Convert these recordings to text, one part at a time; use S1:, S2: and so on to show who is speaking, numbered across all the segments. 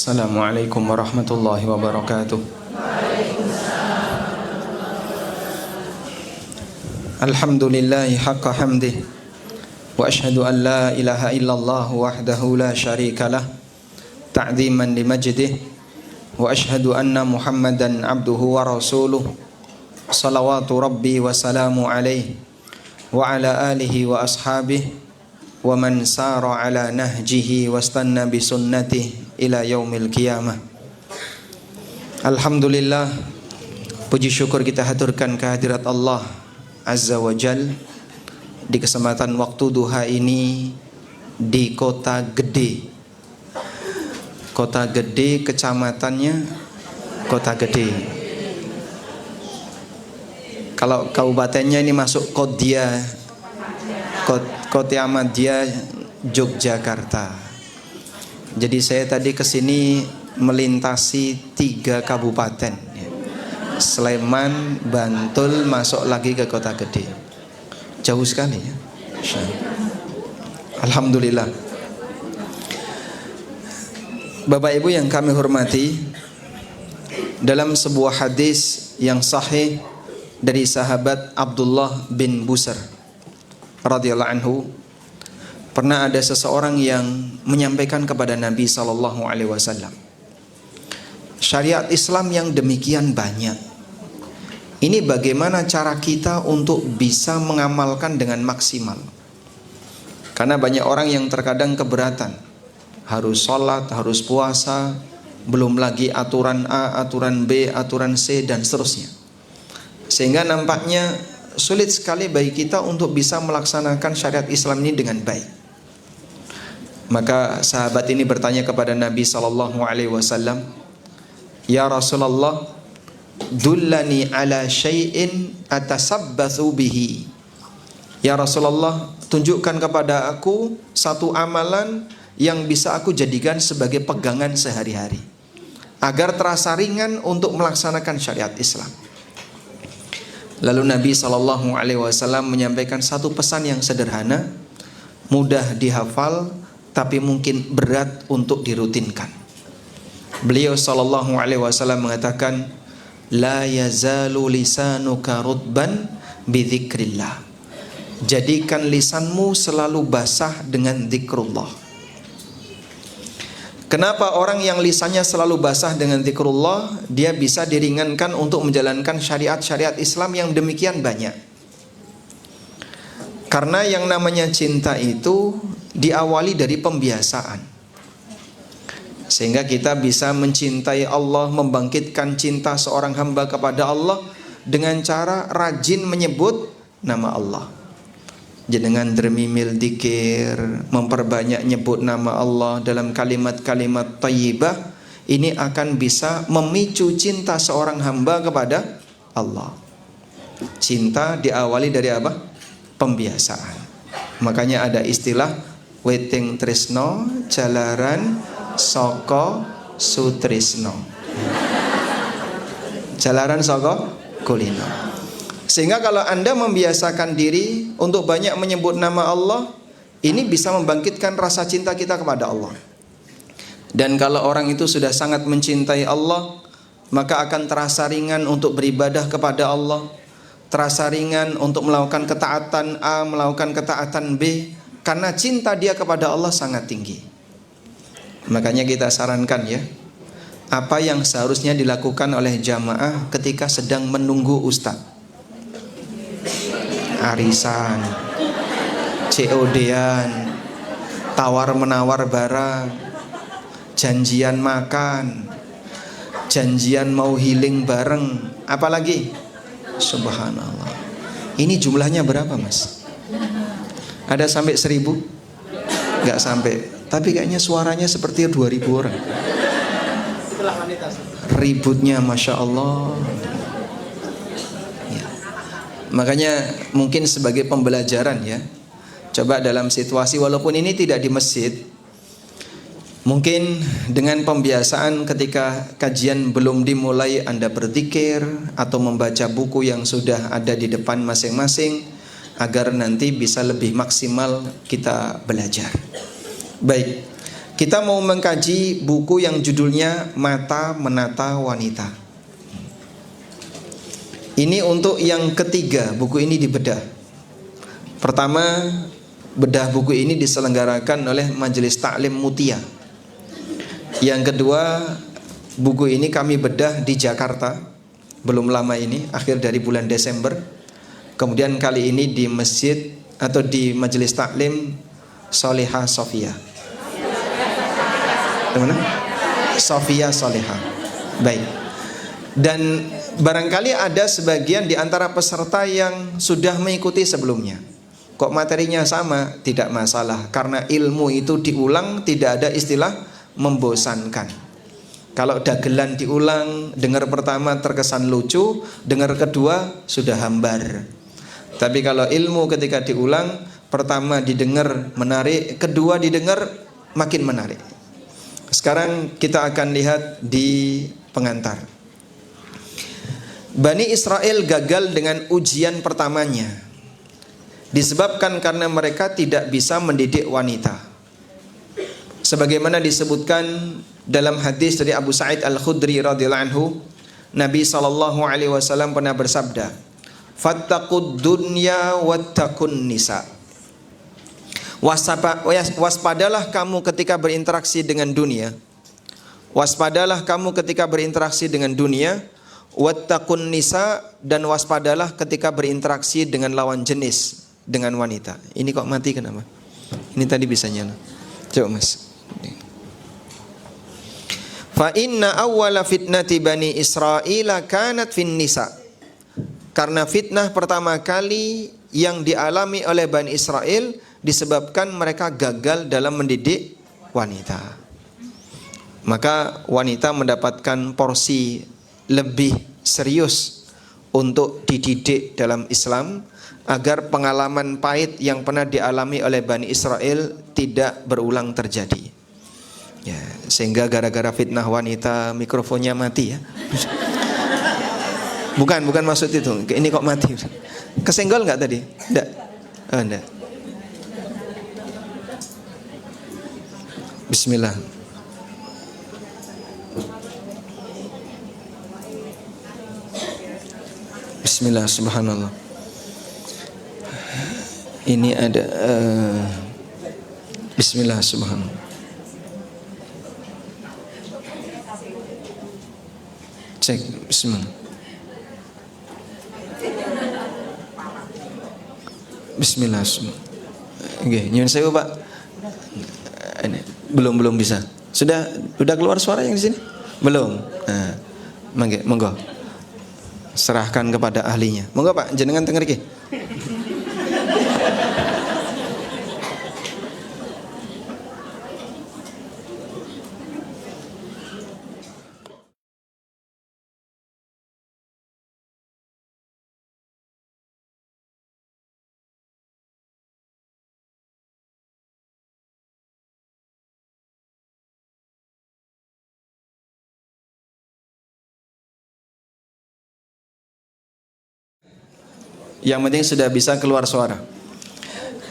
S1: Assalamualaikum warahmatullahi wabarakatuh. Alhamdulillahi haqqa hamdih. Wa ashhadu an la ilaha illallah wahdahu la syarika lah, ta'ziman li majdih. Wa ashhadu anna Muhammadan abduhu wa rasuluh. Salawatu rabbi wa salamu alaihi wa ala alihi wa ashabihi wa man sara ala nahjihi wastanna bi sunnatihi ila yaumil qiyamah. Alhamdulillah, puji syukur kita haturkan kehadirat Allah Azza wa Jal di kesempatan waktu duha ini di Kota Gede. Kota Gede, kecamatannya Kota Gede. Kalau kabupatennya ini masuk Kodia, Kota Ahmadiyah, Yogyakarta. Jadi saya tadi kesini melintasi 3 kabupaten, Sleman, Bantul, masuk lagi ke Kota Gede. Jauh sekali ya. Alhamdulillah. Bapak Ibu yang kami hormati, dalam sebuah hadis yang sahih dari sahabat Abdullah bin Busr radhiyallahu anhu, pernah ada seseorang yang menyampaikan kepada Nabi SAW, syariat Islam yang demikian banyak, ini bagaimana cara kita untuk bisa mengamalkan dengan maksimal? Karena banyak orang yang terkadang keberatan, harus sholat, harus puasa, belum lagi aturan A, aturan B, aturan C, dan seterusnya. Sehingga nampaknya sulit sekali bagi kita untuk bisa melaksanakan syariat Islam ini dengan baik. Maka sahabat ini bertanya kepada Nabi SAW, "Ya Rasulullah, dullani ala syai'in atasabbathu bihi." Ya Rasulullah, tunjukkan kepada aku satu amalan yang bisa aku jadikan sebagai pegangan sehari-hari, agar terasa ringan untuk melaksanakan syariat Islam. Lalu Nabi SAW menyampaikan satu pesan yang sederhana, mudah dihafal, tapi mungkin berat untuk dirutinkan. Beliau SAW mengatakan, la yazalu lisanuka rutban bidzikrillah. Jadikan lisanmu selalu basah dengan zikrullah. Kenapa orang yang lisannya selalu basah dengan zikrullah, dia bisa diringankan untuk menjalankan syariat-syariat Islam yang demikian banyak? Karena yang namanya cinta itu diawali dari pembiasaan. Sehingga kita bisa mencintai Allah, membangkitkan cinta seorang hamba kepada Allah dengan cara rajin menyebut nama Allah. Dengan dermimil dzikir, memperbanyak nyebut nama Allah dalam kalimat-kalimat thayyibah, ini akan bisa memicu cinta seorang hamba kepada Allah. Cinta diawali dari apa? Pembiasaan. Makanya ada istilah weting tresno jalaran saka sutresno. Jalaran saka kulino. Sehingga kalau Anda membiasakan diri untuk banyak menyebut nama Allah, ini bisa membangkitkan rasa cinta kita kepada Allah. Dan kalau orang itu sudah sangat mencintai Allah, maka akan terasa ringan untuk beribadah kepada Allah, terasa ringan untuk melakukan ketaatan A, melakukan ketaatan B, karena cinta dia kepada Allah sangat tinggi. Makanya kita sarankan ya, apa yang seharusnya dilakukan oleh jamaah ketika sedang menunggu ustadz? Arisan, COD-an, tawar-menawar barang, janjian makan, janjian mau healing bareng, apalagi? Subhanallah. Ini jumlahnya berapa, Mas? Ada sampai 1000? Gak sampai. Tapi kayaknya suaranya seperti 2000 orang. Ributnya Masya Allah. Makanya mungkin sebagai pembelajaran ya, coba dalam situasi walaupun ini tidak di masjid, mungkin dengan pembiasaan ketika kajian belum dimulai Anda berzikir atau membaca buku yang sudah ada di depan masing-masing, agar nanti bisa lebih maksimal kita belajar. Baik, Kita mau mengkaji buku yang judulnya Mata Menata Wanita. Ini untuk yang ketiga buku ini dibedah. Pertama, bedah buku ini diselenggarakan oleh Majelis Taklim Mutia. Yang kedua, buku ini kami bedah di Jakarta belum lama ini, akhir dari bulan Desember. Kemudian kali ini di masjid atau di Majelis Taklim Solihah Sofia. Mana? Sofia Solihah. Baik. Dan barangkali ada sebagian di antara peserta yang sudah mengikuti sebelumnya. Kok materinya sama? Tidak masalah, karena ilmu itu diulang, tidak ada istilah membosankan. Kalau dagelan diulang, dengar pertama terkesan lucu, dengar kedua sudah hambar. Tapi kalau ilmu ketika diulang, pertama didengar menarik, kedua didengar makin menarik. Sekarang kita akan lihat di pengantar. Bani Israel gagal dengan ujian pertamanya, disebabkan karena mereka tidak bisa mendidik wanita. Sebagaimana disebutkan dalam hadis dari Abu Sa'id Al-Khudri radhiyallahu anhu, Nabi SAW pernah bersabda, "Fattaqud dunya wattaqun nisa." Waspadalah kamu ketika berinteraksi dengan dunia. Waspadalah kamu ketika berinteraksi dengan dunia. Wattaqun nisa, dan waspadalah ketika berinteraksi dengan lawan jenis, dengan wanita. Ini kok mati kenapa? Ini tadi bisa nyala. Coba Mas. Fa inna awwala fitnati bani Israila kanat fin nisa. Karena fitnah pertama kali yang dialami oleh Bani Israel disebabkan mereka gagal dalam mendidik wanita. Maka wanita mendapatkan porsi lebih serius untuk dididik dalam Islam, agar pengalaman pahit yang pernah dialami oleh Bani Israel tidak berulang terjadi. Ya, sehingga gara-gara fitnah wanita mikrofonnya mati ya. Bukan maksud itu. Ini kok mati? Kesenggol nggak tadi? Enggak. Oh, enggak. Bismillah. Bismillah, subhanallah. Ini ada Bismillah, subhanallah. Cek, bismillah. Bismillah. Oke, nyuwun sewu Pak. Belum bisa. Sudah keluar suara yang di sini? Belum. Nah, monggo. Serahkan kepada ahlinya. Monggo Pak, jenengan teng mriki. Yang penting sudah bisa keluar suara.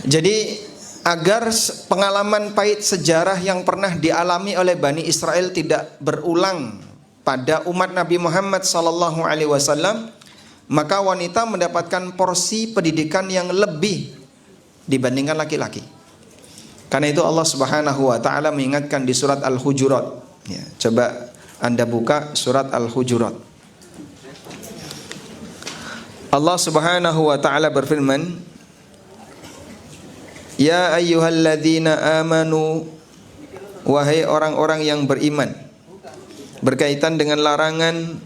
S1: Jadi agar pengalaman pahit sejarah yang pernah dialami oleh Bani Israel tidak berulang pada umat Nabi Muhammad SAW, maka wanita mendapatkan porsi pendidikan yang lebih dibandingkan laki-laki. Karena itu Allah Subhanahu wa taala mengingatkan di surat Al-Hujurat. Ya, coba Anda buka surat Al-Hujurat. Allah Subhanahu wa taala berfirman, "Ya ayyuhalladzina amanu," wahai orang-orang yang beriman, berkaitan dengan larangan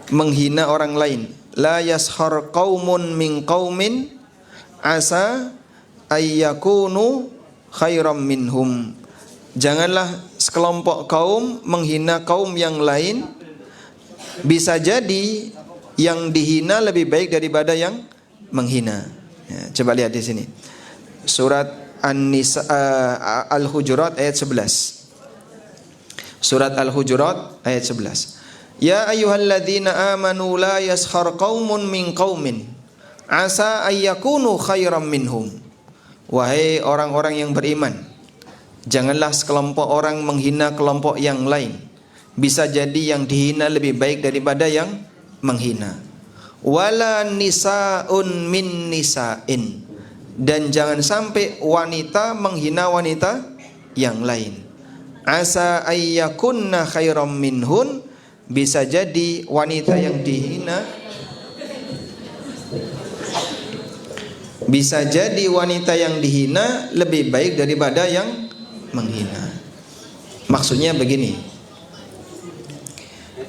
S1: menghina orang lain. "La yaskhar qaumun min qaumin asa ayyakunu khairam minhum." Janganlah sekelompok kaum menghina kaum yang lain, bisa jadi yang dihina lebih baik daripada yang menghina. Ya, coba lihat di sini. Surat An-Nisa Al-Hujurat ayat 11. Surat Al-Hujurat ayat 11. Ya ayyuhalladzina amanu la yaskhar qaumun min qaumin asa ayyakunu khairam minhum. Wahai orang-orang yang beriman, Janganlah sekelompok orang menghina kelompok yang lain. Bisa jadi yang dihina lebih baik daripada yang menghina. Wala nisaun min nisain. Dan jangan sampai wanita menghina wanita yang lain. Asa ayyakunna khairam minhun. Bisa jadi wanita yang dihina, bisa jadi wanita yang dihina lebih baik daripada yang menghina. Maksudnya begini.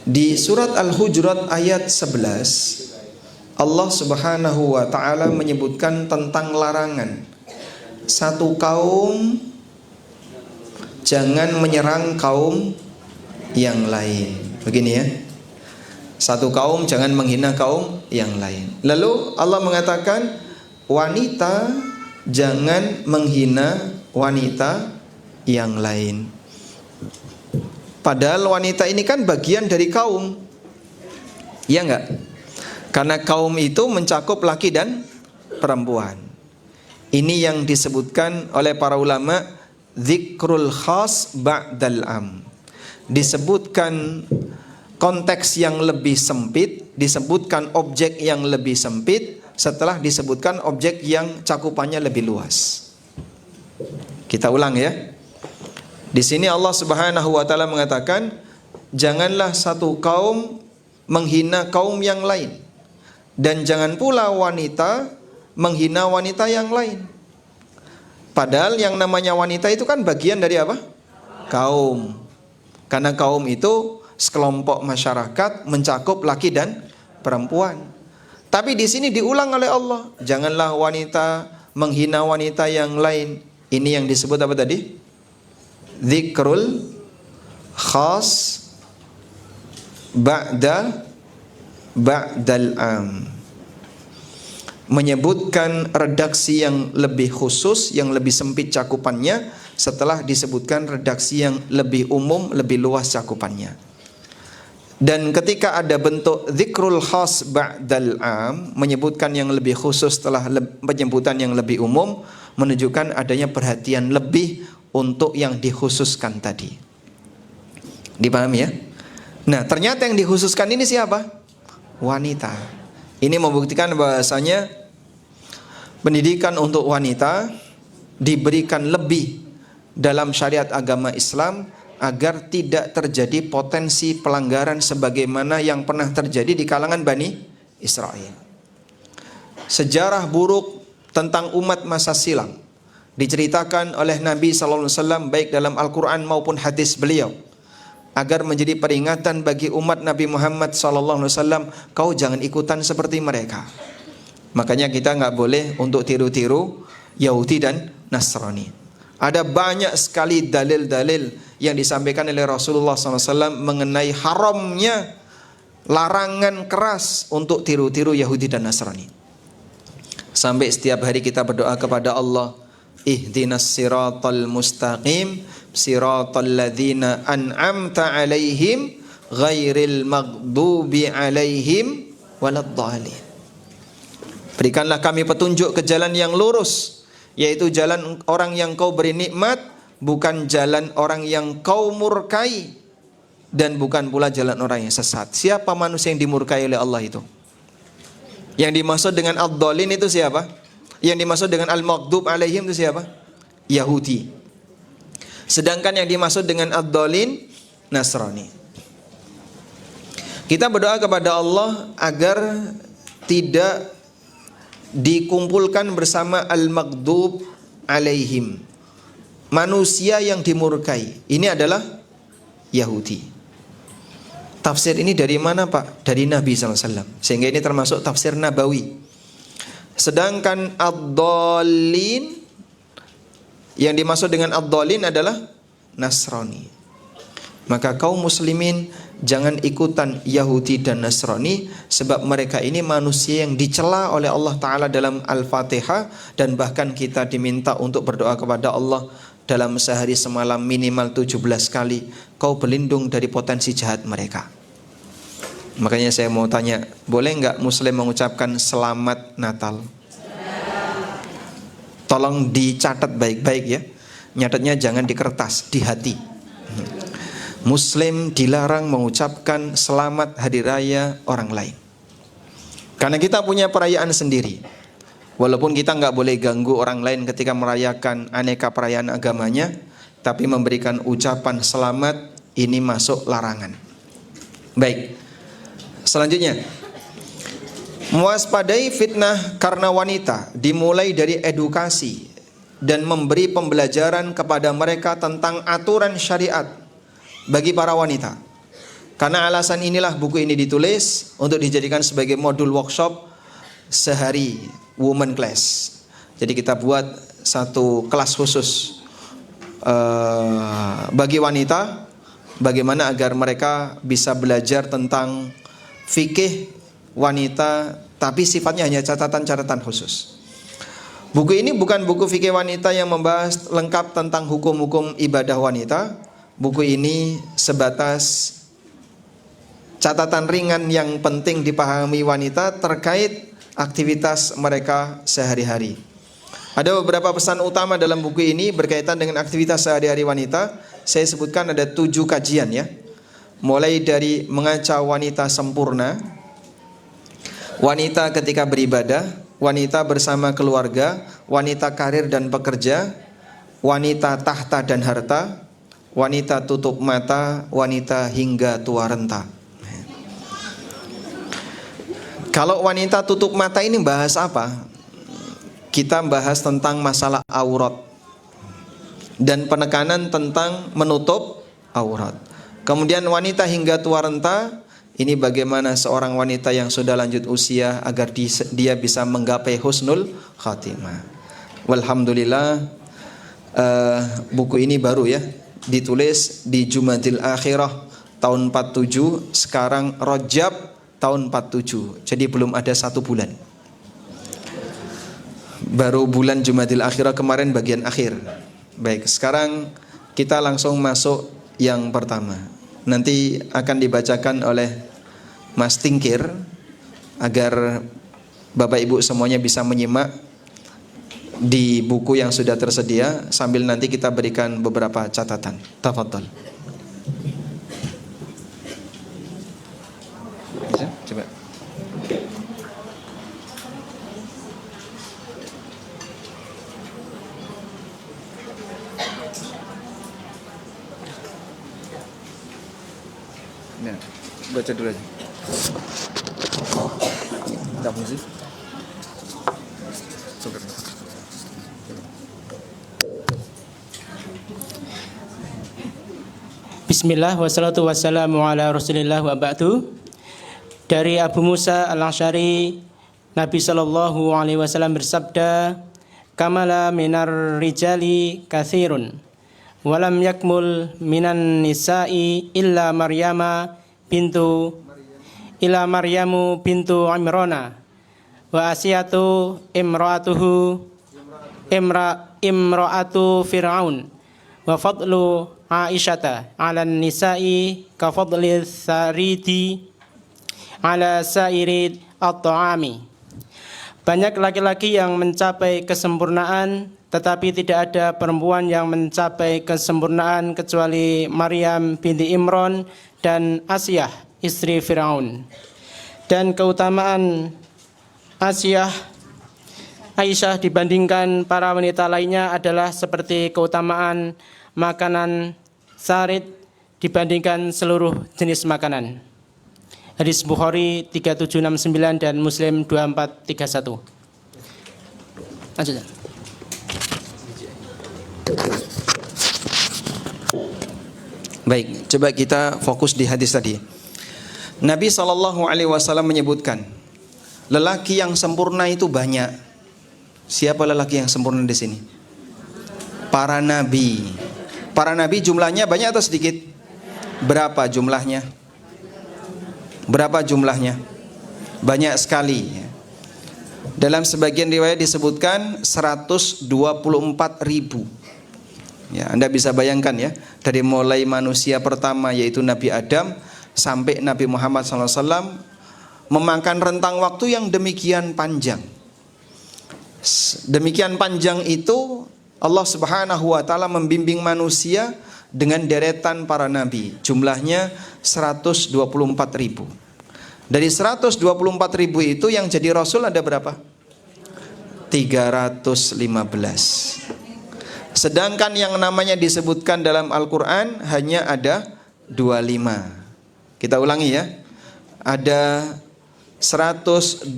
S1: Di surat Al-Hujurat ayat 11, Allah Subhanahu wa taala menyebutkan tentang larangan satu kaum jangan menyerang kaum yang lain. Begini ya. Satu kaum jangan menghina kaum yang lain. Lalu Allah mengatakan wanita jangan menghina wanita yang lain. Padahal wanita ini kan bagian dari kaum. Iya enggak? Karena kaum itu mencakup laki dan perempuan. Ini yang disebutkan oleh para ulama dzikrul khas ba'dal am. Disebutkan konteks yang lebih sempit, disebutkan objek yang lebih sempit setelah disebutkan objek yang cakupannya lebih luas. Kita ulang ya. Di sini Allah Subhanahu wa taala mengatakan, janganlah satu kaum menghina kaum yang lain, dan jangan pula wanita menghina wanita yang lain. Padahal yang namanya wanita itu kan bagian dari apa? Kaum. Karena kaum itu sekelompok masyarakat mencakup laki dan perempuan. Tapi di sini diulang oleh Allah, janganlah wanita menghina wanita yang lain. Ini yang disebut apa tadi? Dzikrul khas ba'dal am. Menyebutkan redaksi yang lebih khusus, yang lebih sempit cakupannya, setelah disebutkan redaksi yang lebih umum, lebih luas cakupannya. Dan ketika ada bentuk dzikrul khas ba'dal am, menyebutkan yang lebih khusus setelah penyebutan yang lebih umum, menunjukkan adanya perhatian lebih untuk yang dikhususkan tadi. Dipahami ya? Nah, ternyata yang dikhususkan ini siapa? Wanita. Ini membuktikan bahasanya pendidikan untuk wanita diberikan lebih dalam syariat agama Islam agar tidak terjadi potensi pelanggaran sebagaimana yang pernah terjadi di kalangan Bani Israel. Sejarah buruk tentang umat masa silam diceritakan oleh Nabi SAW baik dalam Al-Quran maupun hadis beliau, agar menjadi peringatan bagi umat Nabi Muhammad SAW, kau jangan ikutan seperti mereka. Makanya kita nggak boleh untuk tiru-tiru Yahudi dan Nasrani. Ada banyak sekali dalil-dalil yang disampaikan oleh Rasulullah SAW mengenai haramnya larangan keras untuk tiru-tiru Yahudi dan Nasrani. Sampai setiap hari kita berdoa kepada Allah, ihdinas siratal mustaqim siratal ladzina an'amta alaihim ghairil maghdubi alaihim waladdallin. Berikanlah kami petunjuk ke jalan yang lurus, yaitu jalan orang yang kau beri nikmat, bukan jalan orang yang kau murkai, dan bukan pula jalan orang yang sesat. Siapa manusia yang dimurkai oleh Allah itu? Yang dimaksud dengan ad-dhalin itu siapa? Yang dimaksud dengan al-maghdub alaihim itu siapa? Yahudi. Sedangkan yang dimaksud dengan ad-dhalin Nasrani. Kita berdoa kepada Allah agar tidak dikumpulkan bersama al-maghdub alaihim, manusia yang dimurkai. Ini adalah Yahudi. Tafsir ini dari mana Pak? Dari Nabi SAW. Sehingga ini termasuk tafsir Nabawi. Sedangkan ad-dhalin, yang dimaksud dengan ad-dhalin adalah Nasrani. Maka kaum muslimin jangan ikutan Yahudi dan Nasrani, sebab mereka ini manusia yang dicela oleh Allah Ta'ala dalam Al-Fatihah. Dan bahkan kita diminta untuk berdoa kepada Allah dalam sehari semalam minimal 17 kali, kau berlindung dari potensi jahat mereka. Makanya saya mau tanya, boleh nggak muslim mengucapkan selamat Natal? Tolong dicatat baik-baik ya. Nyatetnya jangan di kertas, di hati. Muslim dilarang mengucapkan selamat hari raya orang lain. Karena kita punya perayaan sendiri. Walaupun kita nggak boleh ganggu orang lain ketika merayakan aneka perayaan agamanya, tapi memberikan ucapan selamat ini masuk larangan. Baik. Selanjutnya, mewaspadai fitnah karena wanita dimulai dari edukasi dan memberi pembelajaran kepada mereka tentang aturan syariat bagi para wanita. Karena alasan inilah buku ini ditulis untuk dijadikan sebagai modul workshop sehari woman class. Jadi kita buat satu kelas khusus bagi wanita, bagaimana agar mereka bisa belajar tentang fikih wanita, tapi sifatnya hanya catatan-catatan khusus. Buku ini bukan buku fikih wanita yang membahas lengkap tentang hukum-hukum ibadah wanita. Buku ini sebatas catatan ringan yang penting dipahami wanita terkait aktivitas mereka sehari-hari. Ada beberapa pesan utama dalam buku ini berkaitan dengan aktivitas sehari-hari wanita. Saya sebutkan ada 7 kajian ya. Mulai dari mengaca wanita sempurna, wanita ketika beribadah, wanita bersama keluarga, wanita karir dan pekerja, wanita tahta dan harta, wanita tutup mata, wanita hingga tua renta. Kalau wanita tutup mata ini bahas apa? Kita bahas tentang masalah aurat dan penekanan tentang menutup aurat. Kemudian wanita hingga tua renta, ini bagaimana seorang wanita yang sudah lanjut usia agar dia bisa menggapai husnul khatimah. Walhamdulillah, buku ini baru ya, ditulis di Jumadil Akhirah tahun 47, sekarang Rajab tahun 47. Jadi belum ada 1 bulan. Baru bulan Jumadil Akhirah kemarin bagian akhir. Baik, sekarang kita langsung masuk yang pertama. Nanti akan dibacakan oleh Mas Tingkir agar Bapak Ibu semuanya bisa menyimak di buku yang sudah tersedia, sambil nanti kita berikan beberapa catatan. Tafadhol. Bisa? Coba. Nah, baca dulu aja. Tak musik. Syukur.
S2: Bismillah wassalatu wassalamu ala rasulillah wa ba'du. Dari Abu Musa al-Asy'ari, Nabi sallallahu alaihi wasallam bersabda, "Kamala minar rijali katsirun, walam yakmul minan nisa'i illa Maryamu bintu Imrana wa Asiyatu imra'atu Fir'aun wa fadlu Aisyata 'alan nisa'i ka fadli saridi 'ala sairi at-ta'ami." Banyak laki-laki yang mencapai kesempurnaan, tetapi tidak ada perempuan yang mencapai kesempurnaan kecuali Maryam binti Imran dan Asiyah istri Firaun. Dan keutamaan Aisyah dibandingkan para wanita lainnya adalah seperti keutamaan makanan sarid dibandingkan seluruh jenis makanan. Hadis Bukhari 3769 dan Muslim 2431. Lanjut.
S1: Baik, coba kita fokus di hadis tadi. Nabi SAW menyebutkan, lelaki yang sempurna itu banyak. Siapa lelaki yang sempurna di sini? Para nabi. Para nabi jumlahnya banyak atau sedikit? Berapa jumlahnya? Berapa jumlahnya? Banyak sekali. Dalam sebagian riwayat disebutkan 124.000. Ya, Anda bisa bayangkan ya, dari mulai manusia pertama yaitu Nabi Adam sampai Nabi Muhammad SAW memakan rentang waktu yang demikian panjang. Demikian panjang itu Allah Subhanahu wa taala membimbing manusia dengan deretan para nabi. Jumlahnya 124.000. Dari 124.000 itu yang jadi rasul ada berapa? 315. Sedangkan yang namanya disebutkan dalam Al-Quran hanya ada 25. Kita ulangi ya. Ada 124.000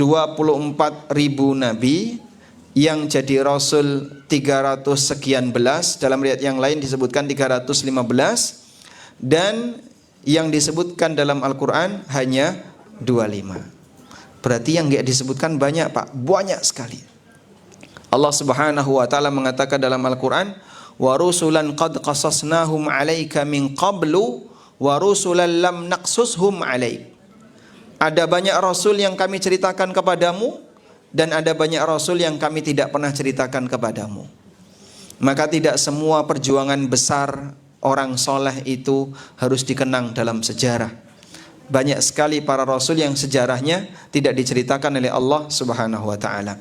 S1: nabi, yang jadi rasul 300 sekian belas, dalam riwayat yang lain disebutkan 315, dan yang disebutkan dalam Al-Quran hanya 25. Berarti yang enggak disebutkan banyak, Pak, banyak sekali. Allah Subhanahu wa taala mengatakan dalam Al-Quran, wa rusulan qad qasasnahum 'alaika min qablu wa rusulan lam naqsushum 'alaik. Ada banyak rasul yang kami ceritakan kepadamu, dan ada banyak rasul yang kami tidak pernah ceritakan kepadamu. Maka tidak semua perjuangan besar orang soleh itu harus dikenang dalam sejarah. Banyak sekali para rasul yang sejarahnya tidak diceritakan oleh Allah Subhanahu wa taala.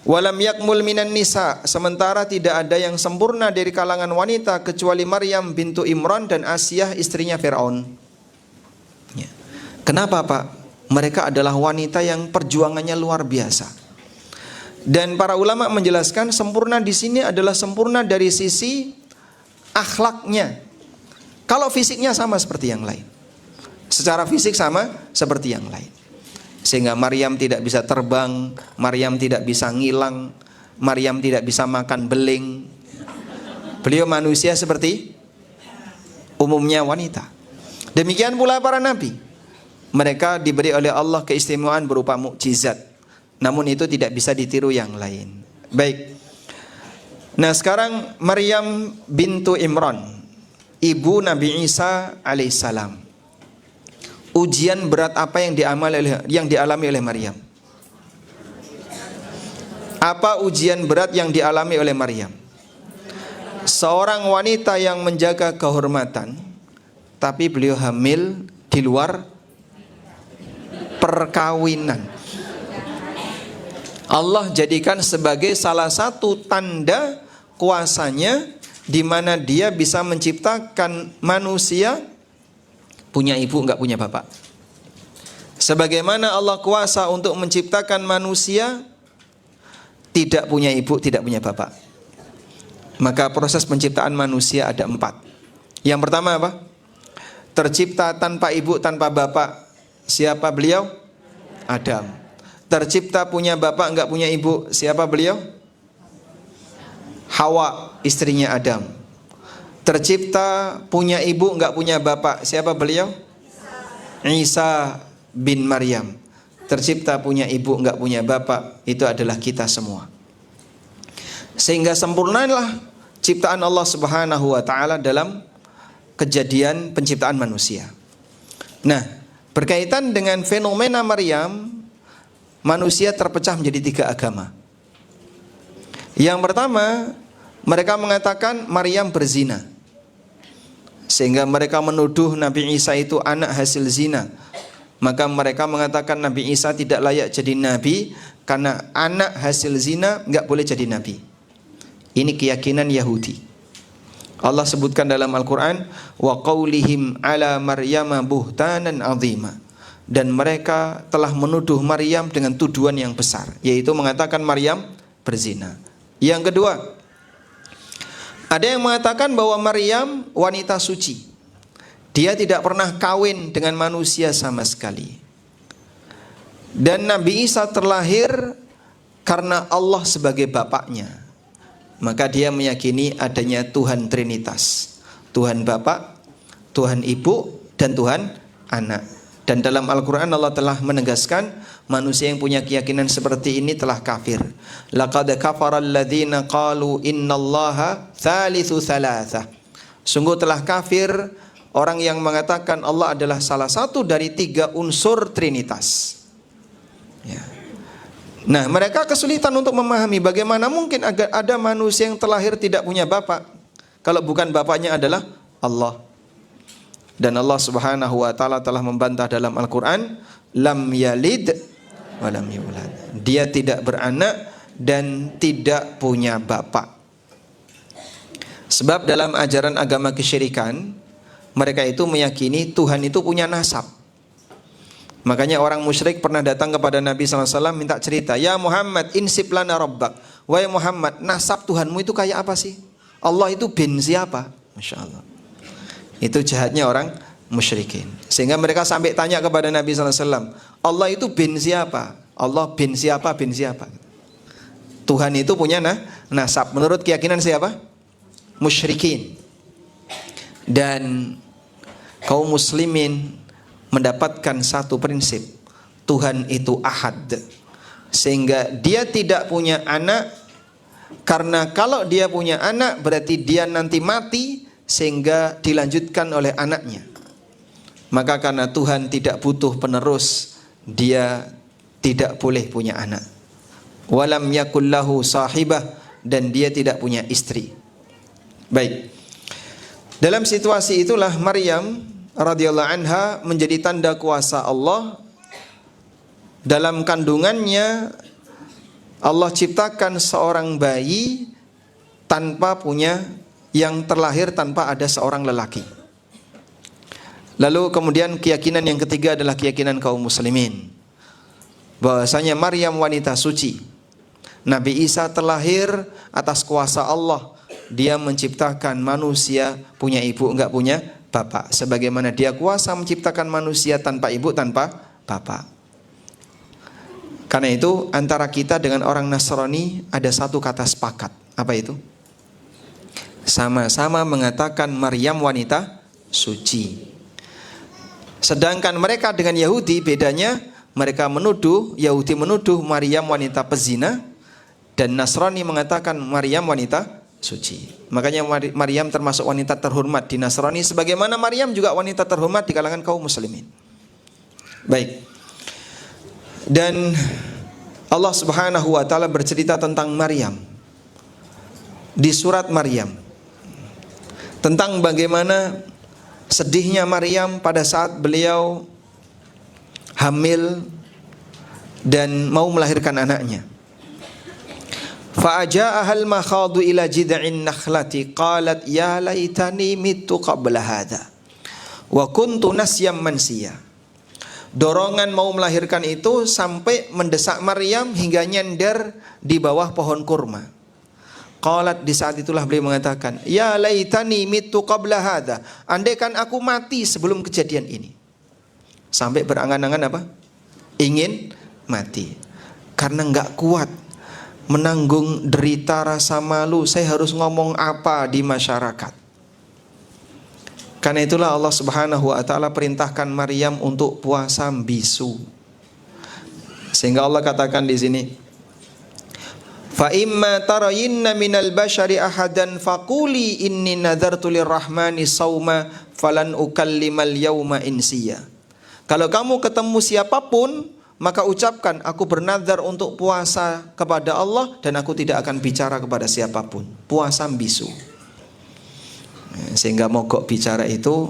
S1: Walam yakmul minan nisa, sementara tidak ada yang sempurna dari kalangan wanita kecuali Maryam bintu Imran dan Asiyah istrinya Firaun. Ya. Kenapa, Pak? Mereka adalah wanita yang perjuangannya luar biasa. Dan para ulama menjelaskan sempurna di sini adalah sempurna dari sisi akhlaknya. Kalau fisiknya sama seperti yang lain. Secara fisik sama seperti yang lain. Sehingga Maryam tidak bisa terbang, Maryam tidak bisa ngilang, Maryam tidak bisa makan beling. Beliau manusia seperti umumnya wanita. Demikian pula para nabi. Mereka diberi oleh Allah keistimewaan berupa mukjizat. Namun itu tidak bisa ditiru yang lain. Baik. Nah, sekarang Maryam bintu Imran, ibu Nabi Isa alaihissalam. Ujian berat apa yang dialami oleh Maryam? Apa ujian berat yang dialami oleh Maryam? Seorang wanita yang menjaga kehormatan, tapi beliau hamil di luar perkawinan. Allah jadikan sebagai salah satu tanda kuasanya, di mana dia bisa menciptakan manusia punya ibu enggak punya bapak. Sebagaimana Allah kuasa untuk menciptakan manusia tidak punya ibu, tidak punya bapak. Maka proses penciptaan manusia ada 4. Yang pertama apa? Tercipta tanpa ibu, tanpa bapak. Siapa beliau? Adam. Tercipta punya bapak enggak punya ibu. Siapa beliau? Hawa, istrinya Adam. Tercipta punya ibu enggak punya bapak. Siapa beliau? Isa bin Maryam. Tercipta punya ibu enggak punya bapak. Itu adalah kita semua. Sehingga sempurnalah ciptaan Allah Subhanahu wa taala dalam kejadian penciptaan manusia. Nah, berkaitan dengan fenomena Maryam, manusia terpecah menjadi 3 agama. Yang pertama, mereka mengatakan Maryam berzina. Sehingga mereka menuduh Nabi Isa itu anak hasil zina. Maka mereka mengatakan Nabi Isa tidak layak jadi nabi karena anak hasil zina enggak boleh jadi nabi. Ini keyakinan Yahudi. Allah sebutkan dalam Al-Quran, wa qaulihim ala Maryama buhtanan azima. Dan mereka telah menuduh Maryam dengan tuduhan yang besar, yaitu mengatakan Maryam berzina. Yang kedua, ada yang mengatakan bahwa Maryam wanita suci. Dia tidak pernah kawin dengan manusia sama sekali. Dan Nabi Isa terlahir karena Allah sebagai bapaknya. Maka dia meyakini adanya Tuhan Trinitas. Tuhan Bapa, Tuhan Ibu, dan Tuhan Anak. Dan dalam Al-Quran Allah telah menegaskan manusia yang punya keyakinan seperti ini telah kafir. Laqad kafara alladhina qalu innallaha thalithu thalatha. Sungguh telah kafir orang yang mengatakan Allah adalah salah satu dari 3 unsur Trinitas. Ya. Nah, mereka kesulitan untuk memahami bagaimana mungkin agar ada manusia yang terlahir tidak punya bapak, kalau bukan bapaknya adalah Allah. Dan Allah Subhanahu wa taala telah membantah dalam Al-Qur'an, lam yalid wa lam yulad. Dia tidak beranak dan tidak punya bapak. Sebab dalam ajaran agama kesyirikan, mereka itu meyakini Tuhan itu punya nasab. Makanya orang musyrik pernah datang kepada Nabi SAW minta cerita, "Ya Muhammad, insib lana rabbak." Wahai Muhammad, nasab Tuhanmu itu kayak apa sih? Allah itu bin siapa? Masya Allah. Itu jahatnya orang musyrikin. Sehingga mereka sampai tanya kepada Nabi SAW, Allah itu bin siapa? Allah bin siapa? Bin siapa? Tuhan itu punya nasab. Menurut keyakinan siapa? Musyrikin. Dan kaum muslimin mendapatkan satu prinsip, Tuhan itu ahad, sehingga dia tidak punya anak, karena kalau dia punya anak berarti dia nanti mati, sehingga dilanjutkan oleh anaknya. Maka karena Tuhan tidak butuh penerus, dia tidak boleh punya anak. Walam yakul lahu sahibah, dan dia tidak punya istri. Baik. Dalam situasi itulah Maryam radhiyallahu anha menjadi tanda kuasa Allah. Dalam kandungannya Allah ciptakan seorang bayi tanpa punya, yang terlahir tanpa ada seorang lelaki. Lalu kemudian keyakinan yang ketiga adalah keyakinan kaum muslimin, bahwasanya Maryam wanita suci. Nabi Isa terlahir atas kuasa Allah. Dia menciptakan manusia punya ibu, enggak punya bapak. Sebagaimana dia kuasa menciptakan manusia tanpa ibu, tanpa bapak. Karena itu antara kita dengan orang Nasrani ada satu kata sepakat. Apa itu? Sama-sama mengatakan Maryam wanita suci. Sedangkan mereka dengan Yahudi bedanya, mereka menuduh, Yahudi menuduh Maryam wanita pezina, dan Nasrani mengatakan Maryam wanita suci. Makanya Maryam termasuk wanita terhormat di Nasrani, sebagaimana Maryam juga wanita terhormat di kalangan kaum muslimin. Baik. Dan Allah Subhanahu wa taala bercerita tentang Maryam di surat Maryam, tentang bagaimana sedihnya Maryam pada saat beliau hamil dan mau melahirkan anaknya. Fa'aja'ahal makhadu ila jid'in nakhlati qalat ya laitani mittu qabla hadha wa kuntu nasyam mansiya. Dorongan mau melahirkan itu sampai mendesak Maryam hingga nyender di bawah pohon kurma. Qalat, di saat itulah beliau mengatakan, ya laitani mittu qabla hadha, andaikan aku mati sebelum kejadian ini. Sampai berangan-angan apa? Ingin mati. Karena enggak kuat menanggung derita rasa malu, saya harus ngomong apa di masyarakat. Karena itulah Allah Subhanahu wa taala perintahkan Maryam untuk puasa bisu. Sehingga Allah katakan di sini, fa imma tarayinna minal bashari ahadan faquli inni nadartu lirrahmani sauma falan ukallimal yauma insiya. Kalau kamu ketemu siapapun, maka ucapkan, aku bernazar untuk puasa kepada Allah dan aku tidak akan bicara kepada siapapun. Puasa bisu. Sehingga mogok bicara itu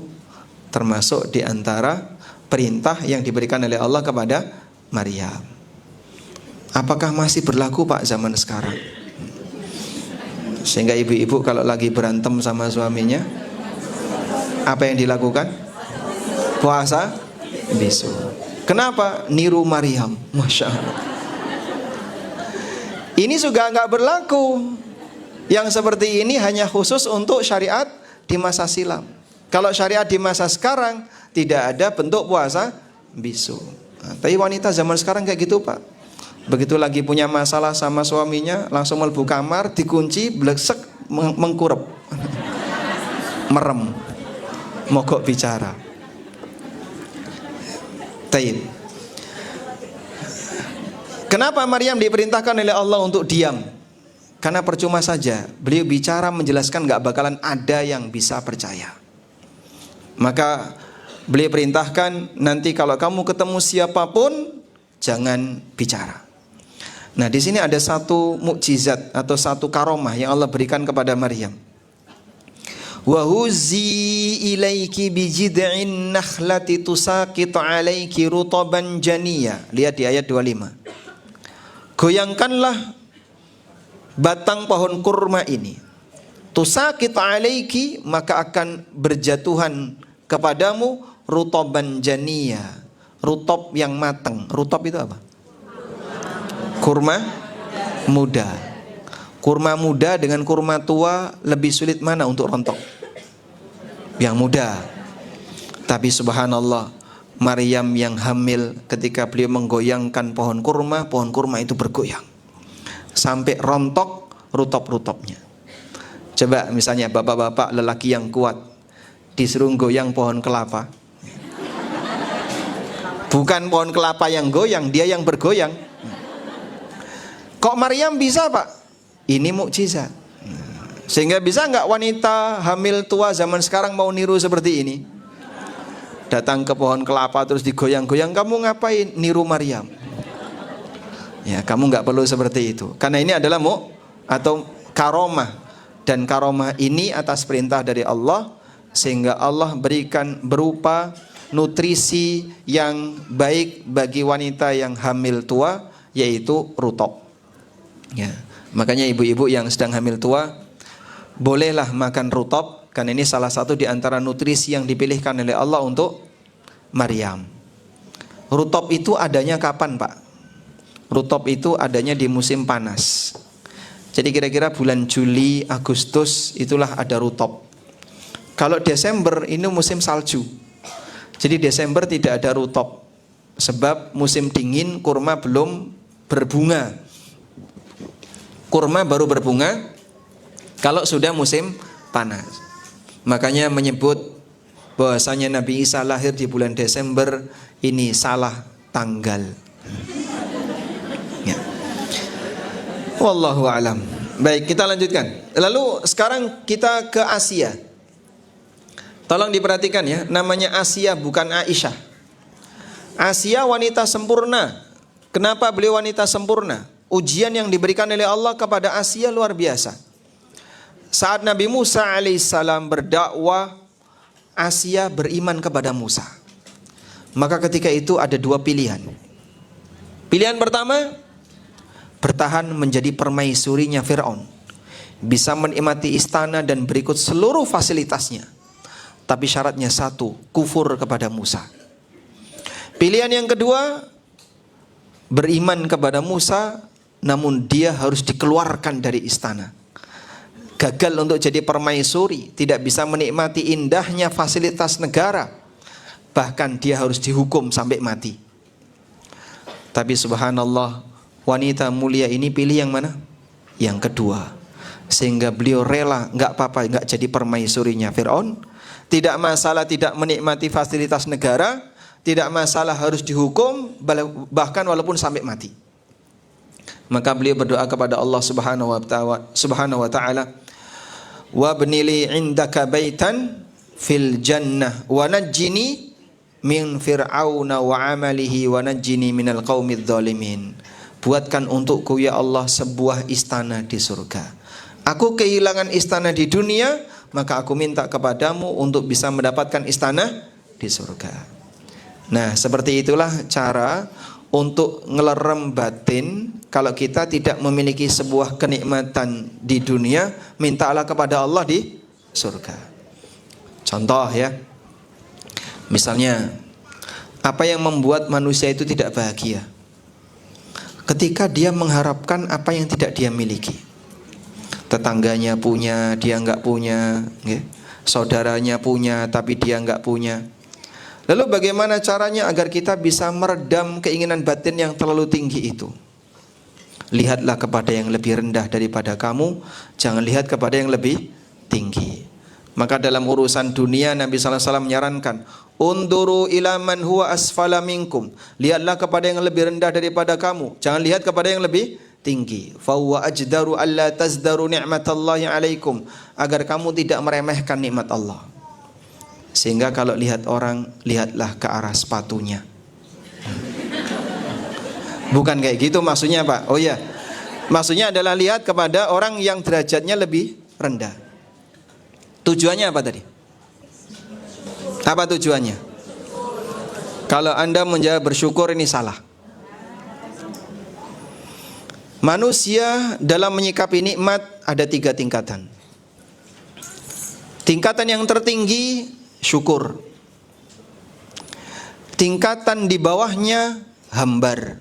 S1: termasuk di antara perintah yang diberikan oleh Allah kepada Maryam. Apakah masih berlaku Pak zaman sekarang? Sehingga ibu-ibu kalau lagi berantem sama suaminya, apa yang dilakukan? Puasa bisu. Kenapa? Niru Maryam. Masya Allah. Ini juga nggak berlaku. Yang seperti ini hanya khusus untuk syariat di masa silam. Kalau syariat di masa sekarang tidak ada bentuk puasa bisu. Nah, tapi wanita zaman sekarang kayak gitu Pak. Begitu lagi punya masalah sama suaminya, langsung melebu kamar, dikunci, blesek, mengkurep, merem, mogok bicara. Taib. Kenapa Maryam diperintahkan oleh Allah untuk diam? Karena percuma saja beliau bicara menjelaskan gak bakalan ada yang bisa percaya. Maka beliau perintahkan, nanti kalau kamu ketemu siapapun jangan bicara. Nah, di sini ada satu mukjizat atau satu karomah yang Allah berikan kepada Maryam. Wa huzzi ilaiki bijid'in nakhlati tusaqitu alaiki rutaban janiyya. Lihat di ayat 25. Goyangkanlah batang pohon kurma ini. tusaqit alaiki, maka akan berjatuhan kepadamu rutoban janiya, rutob yang matang. Rutob itu apa? Kurma muda. Kurma muda dengan kurma tua lebih sulit mana untuk rontok? Yang muda. Tapi subhanallah, Maryam yang hamil, ketika beliau menggoyangkan pohon kurma itu bergoyang sampai rontok rutop-rutopnya. Coba misalnya bapak-bapak lelaki yang kuat disuruh goyang pohon kelapa, bukan pohon kelapa yang goyang, dia yang bergoyang. Kok Maryam bisa, Pak? Ini mukjizat. Sehingga bisa nggak wanita hamil tua zaman sekarang mau niru seperti ini? Datang ke pohon kelapa terus digoyang-goyang, kamu ngapain? Niru Maryam. Ya, kamu nggak perlu seperti itu. Karena ini adalah atau karomah. Dan karomah ini atas perintah dari Allah, sehingga Allah berikan berupa nutrisi yang baik bagi wanita yang hamil tua, yaitu rutop. Ya, makanya ibu-ibu yang sedang hamil tua bolehlah makan rutop, karena ini salah satu di antara nutrisi yang dipilihkan oleh Allah untuk Maryam. Rutop itu adanya kapan, Pak? Rutop itu adanya di musim panas. Jadi kira-kira bulan Juli, Agustus itulah ada rutop. Kalau Desember ini musim salju. Jadi Desember tidak ada rutop. Sebab musim dingin kurma belum berbunga. Kurma baru berbunga kalau sudah musim panas. Makanya menyebut bahwasanya Nabi Isa lahir di bulan Desember ini salah tanggal. Ya. Wallahu alam. Baik, kita lanjutkan. Lalu sekarang kita ke Asia. Tolong diperhatikan ya, namanya Asia bukan Aisyah. Asia wanita sempurna. Kenapa beliau wanita sempurna? Ujian yang diberikan oleh Allah kepada Asia luar biasa. Saat Nabi Musa alaihissalam berdakwah, Asia beriman kepada Musa. Maka ketika itu ada dua pilihan. Pilihan pertama, bertahan menjadi permaisurinya Fir'aun, bisa menikmati istana dan berikut seluruh fasilitasnya. Tapi syaratnya satu, kufur kepada Musa. Pilihan yang kedua, beriman kepada Musa, namun dia harus dikeluarkan dari istana. Gagal untuk jadi permaisuri, tidak bisa menikmati indahnya fasilitas negara, bahkan dia harus dihukum sampai mati. Tapi subhanallah, wanita mulia ini pilih yang mana? Yang kedua. Sehingga beliau rela, nggak apa-apa, nggak jadi permaisurinya Fir'aun. Tidak masalah tidak menikmati fasilitas negara, tidak masalah harus dihukum, bahkan walaupun sampai mati. Maka beliau berdoa kepada Allah Subhanahu wa Ta'ala, wabnili indaka baitan fil jannah wa najjini min fir'auna wa amalihi wa najjini minal qaumidz zalimin. Buatkan untukku ya Allah sebuah istana di surga. Aku kehilangan istana di dunia, maka aku minta kepadamu untuk bisa mendapatkan istana di surga. Nah, seperti itulah cara untuk ngelerem batin. Kalau kita tidak memiliki sebuah kenikmatan di dunia, mintalah kepada Allah di surga. Contoh ya, misalnya apa yang membuat manusia itu tidak bahagia? Ketika dia mengharapkan apa yang tidak dia miliki. Tetangganya punya, dia enggak punya, ya. Saudaranya punya, tapi dia enggak punya. Lalu bagaimana caranya agar kita bisa meredam keinginan batin yang terlalu tinggi itu? Lihatlah kepada yang lebih rendah daripada kamu, jangan lihat kepada yang lebih tinggi. Maka dalam urusan dunia Nabi SAW menyarankan, unduru ila man huwa asfala minkum. Lihatlah kepada yang lebih rendah daripada kamu, jangan lihat kepada yang lebih tinggi. Fa huwa ajdaru alla tazdaru ni'matallahi alaikum, agar kamu tidak meremehkan nikmat Allah. Sehingga kalau lihat orang, lihatlah ke arah sepatunya. Bukan kayak gitu maksudnya, Pak. Oh ya, maksudnya adalah lihat kepada orang yang derajatnya lebih rendah. Tujuannya apa tadi? Apa tujuannya? Kalau Anda menjawab bersyukur, ini salah. Manusia dalam menyikapi nikmat ada 3 tingkatan. Tingkatan yang tertinggi syukur. Tingkatan di bawahnya hambar.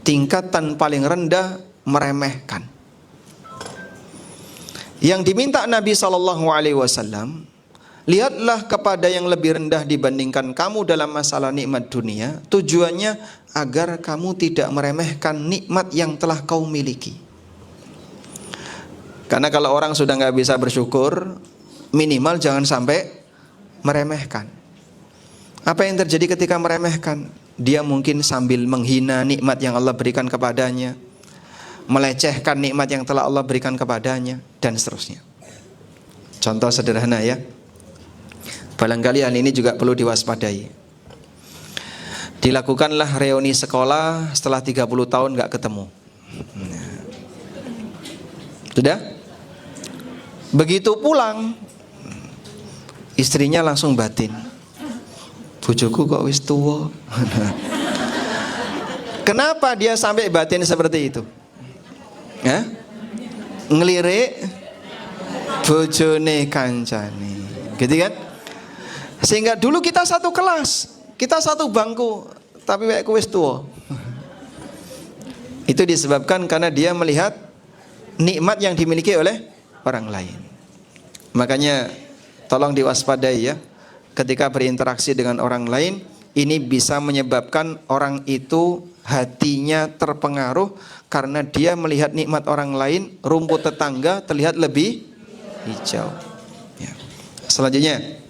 S1: Tingkatan paling rendah meremehkan. Yang diminta Nabi SAW, lihatlah kepada yang lebih rendah dibandingkan kamu dalam masalah nikmat dunia. Tujuannya agar kamu tidak meremehkan nikmat yang telah kau miliki. Karena kalau orang sudah nggak bisa bersyukur, minimal jangan sampai meremehkan. Apa yang terjadi ketika meremehkan? Dia mungkin sambil menghina nikmat yang Allah berikan kepadanya, melecehkan nikmat yang telah Allah berikan kepadanya, dan seterusnya. Contoh sederhana ya. Barangkali hal ini juga perlu diwaspadai. Dilakukanlah reuni sekolah setelah 30 tahun gak ketemu. Sudah? Begitu pulang, istrinya langsung batin. Bojoku kok wis tua. Kenapa dia sampai batin seperti itu? Ya? Ngelirik bojone kancane. Gitu kan? Sehingga dulu kita satu kelas, kita satu bangku, tapi kayak wis tua. Itu disebabkan karena dia melihat nikmat yang dimiliki oleh orang lain. Makanya tolong diwaspadai ya, ketika berinteraksi dengan orang lain, ini bisa menyebabkan orang itu hatinya terpengaruh karena dia melihat nikmat orang lain, rumput tetangga terlihat lebih hijau. Ya. Selanjutnya,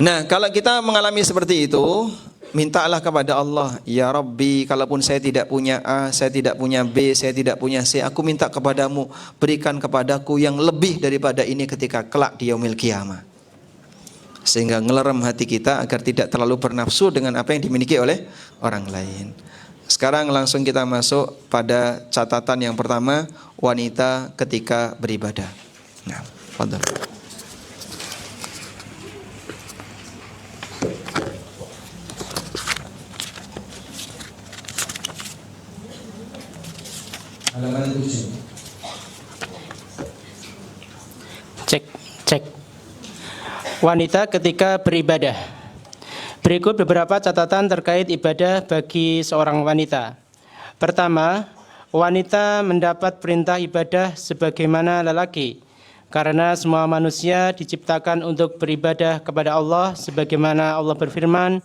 S1: nah kalau kita mengalami seperti itu, mintalah kepada Allah, ya Rabbi, kalaupun saya tidak punya A, saya tidak punya B, saya tidak punya C, aku minta kepadamu, berikan kepadaku yang lebih daripada ini ketika kelak di yaumil qiyamah. Sehingga ngelerem hati kita agar tidak terlalu bernafsu dengan apa yang dimiliki oleh orang lain. Sekarang langsung kita masuk pada catatan yang pertama, wanita ketika beribadah. Nah, fadhal. Halaman 7.
S2: Cek. Wanita ketika beribadah. Berikut beberapa catatan terkait ibadah bagi seorang wanita. Pertama, wanita mendapat perintah ibadah sebagaimana lelaki, karena semua manusia diciptakan untuk beribadah kepada Allah sebagaimana Allah berfirman,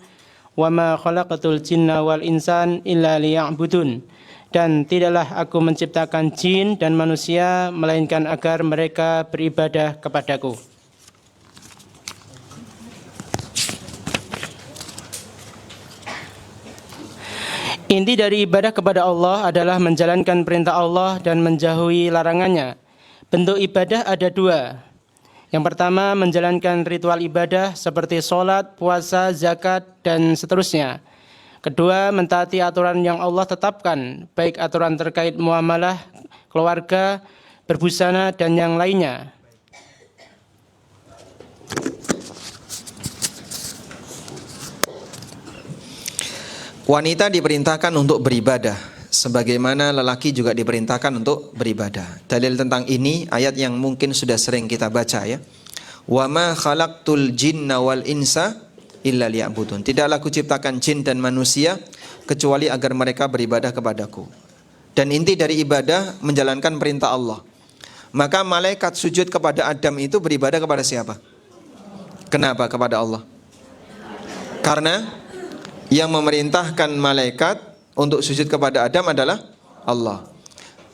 S2: "Wa ma khalaqatul jinna wal insan illa liya'budun." Dan tidaklah aku menciptakan jin dan manusia melainkan agar mereka beribadah kepadaku. Inti dari ibadah kepada Allah adalah menjalankan perintah Allah dan menjauhi larangannya. Bentuk ibadah ada dua. Yang pertama, menjalankan ritual ibadah seperti sholat, puasa, zakat, dan seterusnya. Kedua, mentaati aturan yang Allah tetapkan, baik aturan terkait muamalah, keluarga, berbusana, dan yang lainnya.
S1: Wanita diperintahkan untuk beribadah, sebagaimana lelaki juga diperintahkan untuk beribadah. Dalil tentang ini ayat yang mungkin sudah sering kita baca ya. Wa ma khalaqtul jinna wal insa illa liya'budun. Tidaklah aku ciptakan jin dan manusia kecuali agar mereka beribadah kepadaku. Dan inti dari ibadah menjalankan perintah Allah. Maka malaikat sujud kepada Adam itu beribadah kepada siapa? Kenapa kepada Allah? Karena yang memerintahkan malaikat untuk sujud kepada Adam adalah Allah.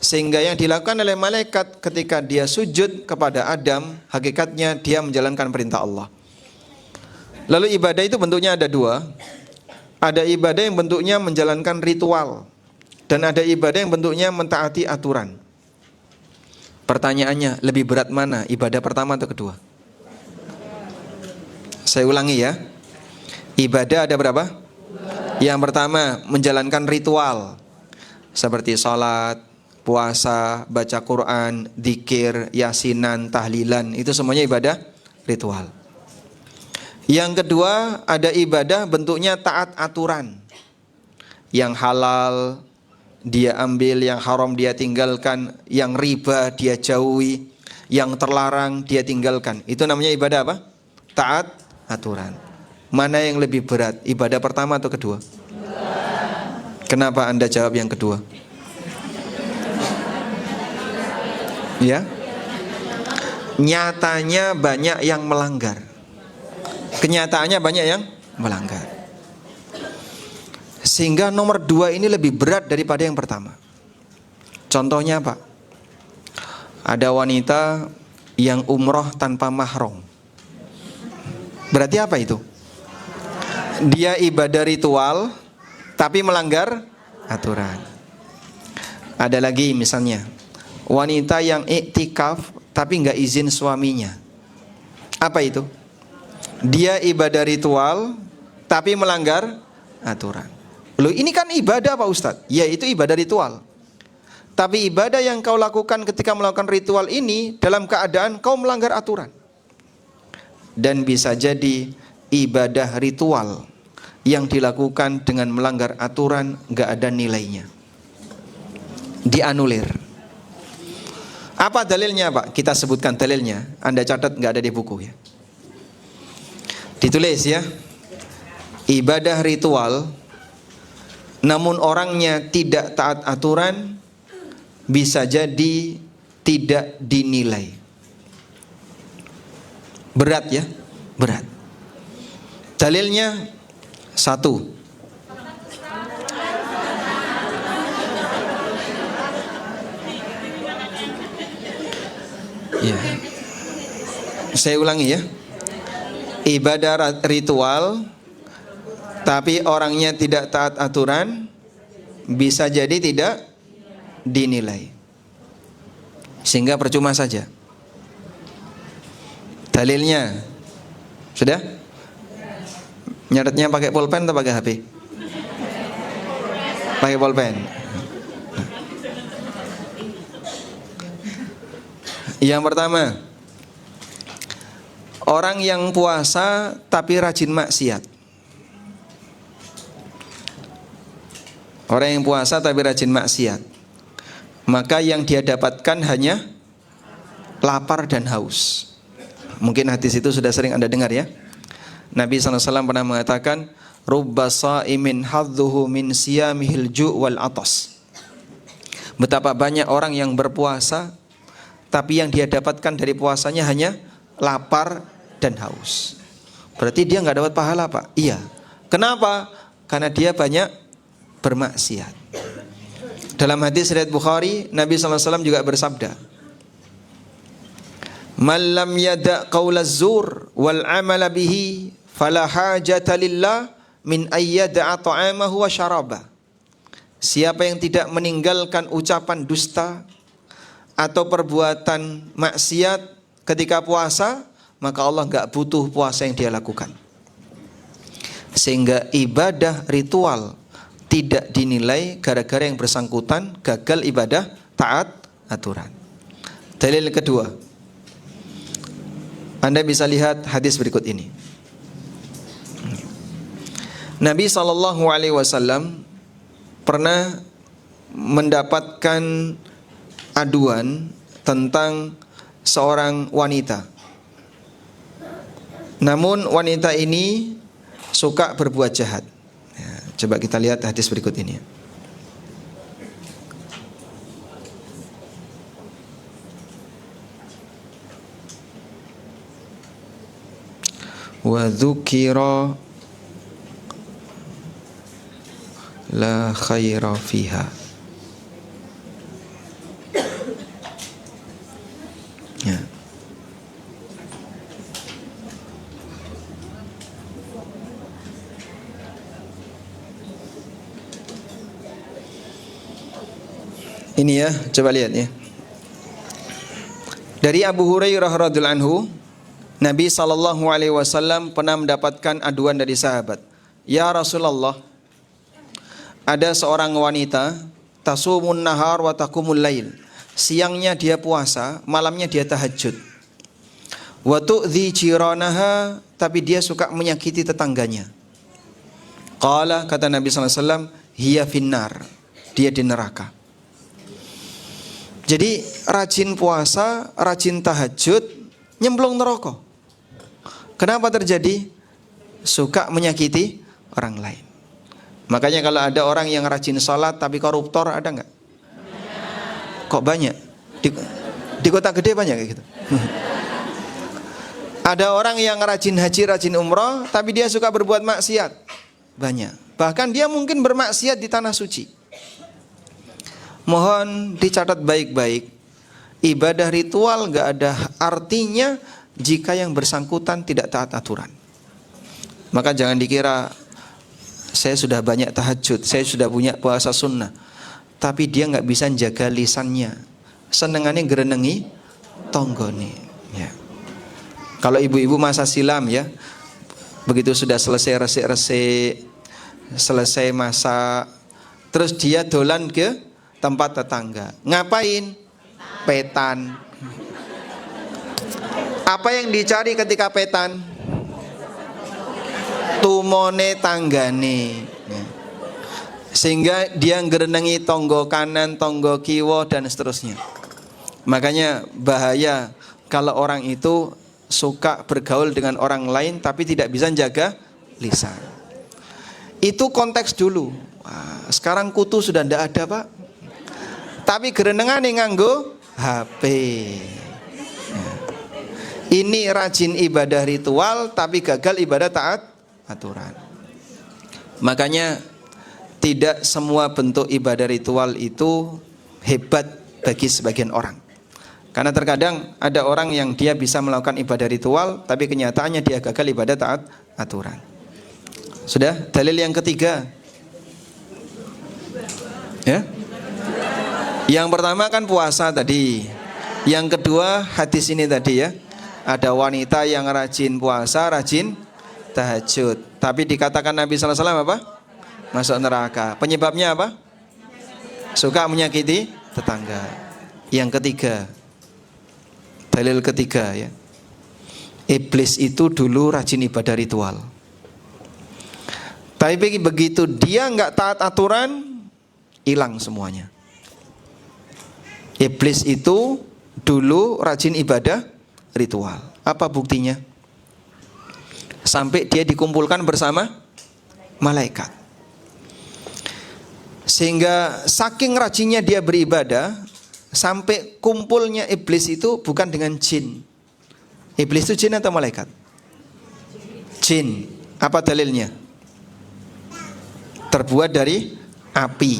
S1: Sehingga yang dilakukan oleh malaikat ketika dia sujud kepada Adam, hakikatnya dia menjalankan perintah Allah. Lalu ibadah itu bentuknya ada dua. Ada ibadah yang bentuknya menjalankan ritual, dan ada ibadah yang bentuknya mentaati aturan. Pertanyaannya, lebih berat mana? Ibadah pertama atau kedua? Saya ulangi ya. Ibadah ada berapa? Yang pertama, menjalankan ritual seperti sholat, puasa, baca Quran, dzikir, yasinan, tahlilan. Itu semuanya ibadah ritual. Yang kedua, ada ibadah bentuknya taat aturan. Yang halal dia ambil, yang haram dia tinggalkan, yang riba dia jauhi, yang terlarang dia tinggalkan. Itu namanya ibadah apa? Taat aturan. Mana yang lebih berat, ibadah pertama atau kedua? Kenapa Anda jawab yang kedua? Ya, nyatanya banyak yang melanggar. Kenyataannya banyak yang melanggar. Sehingga nomor 2 ini lebih berat daripada yang pertama. Contohnya apa? Ada wanita yang umroh tanpa mahram. Berarti apa itu? Dia ibadah ritual tapi melanggar aturan. Ada lagi misalnya wanita yang iktikaf tapi nggak izin suaminya. Apa itu? Dia ibadah ritual tapi melanggar aturan. Loh, ini kan ibadah Pak Ustadz. Ya, itu ibadah ritual. Tapi ibadah yang kau lakukan ketika melakukan ritual ini dalam keadaan kau melanggar aturan. Dan bisa jadi ibadah ritual yang dilakukan dengan melanggar aturan nggak ada nilainya, dianulir. Apa dalilnya Pak? Kita sebutkan dalilnya. Anda catat, nggak ada di buku ya. Ditulis ya. Ibadah ritual namun orangnya tidak taat aturan bisa jadi tidak dinilai. Berat ya? Berat. Dalilnya 1. Ya. Saya ulangi ya. Ibadah ritual tapi orangnya tidak taat aturan bisa jadi tidak dinilai. Sehingga percuma saja. Dalilnya sudah? Nyatetnya pakai pulpen atau pakai HP? Pakai pulpen. Yang pertama, orang yang puasa tapi rajin maksiat. Orang yang puasa tapi rajin maksiat, maka yang dia dapatkan hanya lapar dan haus. Mungkin hadis itu sudah sering Anda dengar ya. Nabi SAW pernah mengatakan, Rubba sa'imin hadduhu min siyamihil ju' wal atas. Betapa banyak orang yang berpuasa tapi yang dia dapatkan dari puasanya hanya lapar dan haus. Berarti dia nggak dapat pahala Pak? Iya. Kenapa? Karena dia banyak bermaksiat. Dalam hadis riwayat Bukhari, Nabi SAW juga bersabda, "Man lam yada' qaulaz zur wal amala bihi fala hajata lillah min ayyada'a ta'amahu wa syarabah." Siapa yang tidak meninggalkan ucapan dusta atau perbuatan maksiat ketika puasa, maka Allah enggak butuh puasa yang dia lakukan. Sehingga ibadah ritual tidak dinilai gara-gara yang bersangkutan gagal ibadah taat aturan. Dalil kedua, Anda bisa lihat hadis berikut ini. Nabi SAW pernah mendapatkan aduan tentang seorang wanita. Namun wanita ini suka berbuat jahat. Ya, coba kita lihat hadis berikut ini. Wa dzukira la khaira fiha. Ya. Ini ya, coba lihat ya. Dari Abu Hurairah radhiyallahu anhu, Nabi SAW pernah mendapatkan aduan dari sahabat. Ya Rasulullah, ada seorang wanita tasumun nahar wa taqumul lail. Siangnya dia puasa, malamnya dia tahajud. Wa tu'dhi jiranaha, tapi dia suka menyakiti tetangganya. Qala, kata Nabi SAW, hiya finnar, dia di neraka. Jadi rajin puasa, rajin tahajud, nyemplung neraka. Kenapa terjadi? Suka menyakiti orang lain. Makanya kalau ada orang yang rajin sholat tapi koruptor, ada nggak? Kok banyak? Di kota gede banyak kayak gitu. Ada orang yang rajin haji, rajin umroh, tapi dia suka berbuat maksiat. Banyak. Bahkan dia mungkin bermaksiat di tanah suci. Mohon dicatat baik-baik. Ibadah ritual gak ada artinya jika yang bersangkutan tidak taat aturan. Maka jangan dikira saya sudah banyak tahajud, saya sudah punya puasa sunnah, tapi dia gak bisa jaga lisannya. Senengannya gerenengi tonggone. Ya. Kalau ibu-ibu masa silam ya, begitu sudah selesai resik-resik, selesai masak, terus dia dolan ke tempat tetangga. Ngapain? Petan. Apa yang dicari ketika petan? Tumone tanggane. Sehingga dia ngerenengi tonggo kanan, tonggo kiwa, dan seterusnya. Makanya bahaya kalau orang itu suka bergaul dengan orang lain tapi tidak bisa jaga lisan. Itu konteks dulu. Sekarang kutu sudah tidak ada, Pak. Tapi gerenengan yang nganggo HP. Ini rajin ibadah ritual tapi gagal ibadah taat aturan. Makanya tidak semua bentuk ibadah ritual itu hebat bagi sebagian orang. Karena terkadang ada orang yang dia bisa melakukan ibadah ritual tapi kenyataannya dia gagal ibadah taat aturan. Sudah? Dalil yang ketiga. Ya? Yang pertama kan puasa tadi. Yang kedua hadis ini tadi ya. Ada wanita yang rajin puasa, rajin tahajud, tapi dikatakan Nabi sallallahu alaihi wasallam apa? Masuk neraka. Penyebabnya apa? Suka menyakiti tetangga. Yang ketiga. Dalil ketiga ya. Iblis itu dulu rajin ibadah ritual. Tapi begitu dia nggak taat aturan, hilang semuanya. Iblis itu dulu rajin ibadah ritual. Apa buktinya? Sampai dia dikumpulkan bersama malaikat. Sehingga saking rajinnya dia beribadah, sampai kumpulnya iblis itu bukan dengan jin. Iblis itu jin atau malaikat? Jin. Apa dalilnya? Terbuat dari api.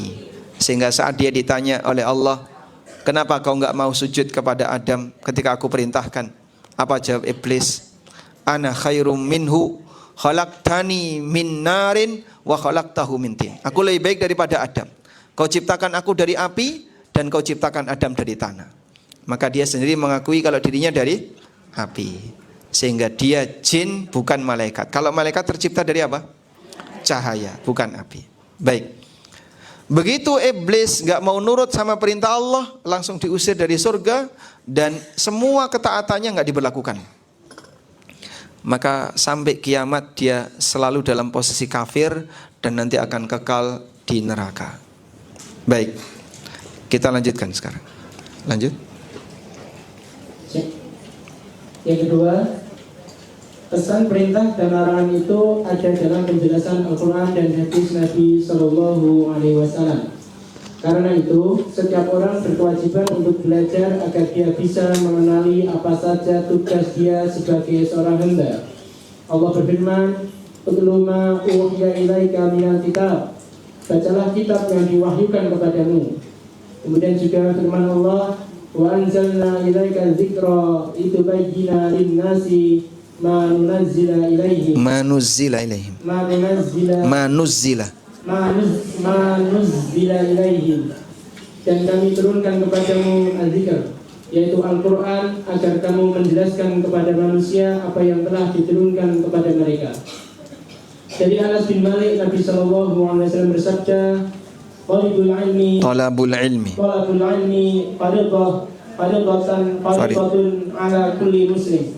S1: Sehingga saat dia ditanya oleh Allah, kenapa kau enggak mau sujud kepada Adam ketika aku perintahkan? Apa jawab iblis? Ana khairum minhu, khalaqtani min narin wa khalaqtahu min tin. Aku lebih baik daripada Adam. Kau ciptakan aku dari api dan kau ciptakan Adam dari tanah. Maka dia sendiri mengakui kalau dirinya dari api. Sehingga dia jin bukan malaikat. Kalau malaikat tercipta dari apa? Cahaya, bukan api. Baik. Begitu iblis gak mau nurut sama perintah Allah, langsung diusir dari surga dan semua ketaatannya gak diberlakukan. Maka sampai kiamat dia selalu dalam posisi kafir dan nanti akan kekal di neraka. Baik, kita lanjutkan sekarang. Lanjut.
S2: Yang kedua, pesan perintah dan larangan itu ada dalam penjelasan Al-Quran dan hadis Nabi Sallallahu Alaihi Wasallam. Karena itu, setiap orang berkewajiban untuk belajar agar dia bisa mengenali apa saja tugas dia sebagai seorang hamba. Allah berfirman, "Utlu ma uhiya ilaika minal kitab." Bacalah kitab yang diwahyukan kepadamu. Kemudian juga firman Allah, "Wa anzalna ilaika dzikra litubayyina lin-nasi ma nunazzila ilaihim." Manuzzila ilaihim. Dan kami turunkan kepadamu al-zikr, yaitu Al-Quran, agar kamu menjelaskan kepada manusia apa yang telah diturunkan kepada mereka. Dari Anas bin Malik, Nabi SAW bersabda, Talabul ilmi faridatun ala kulli muslim.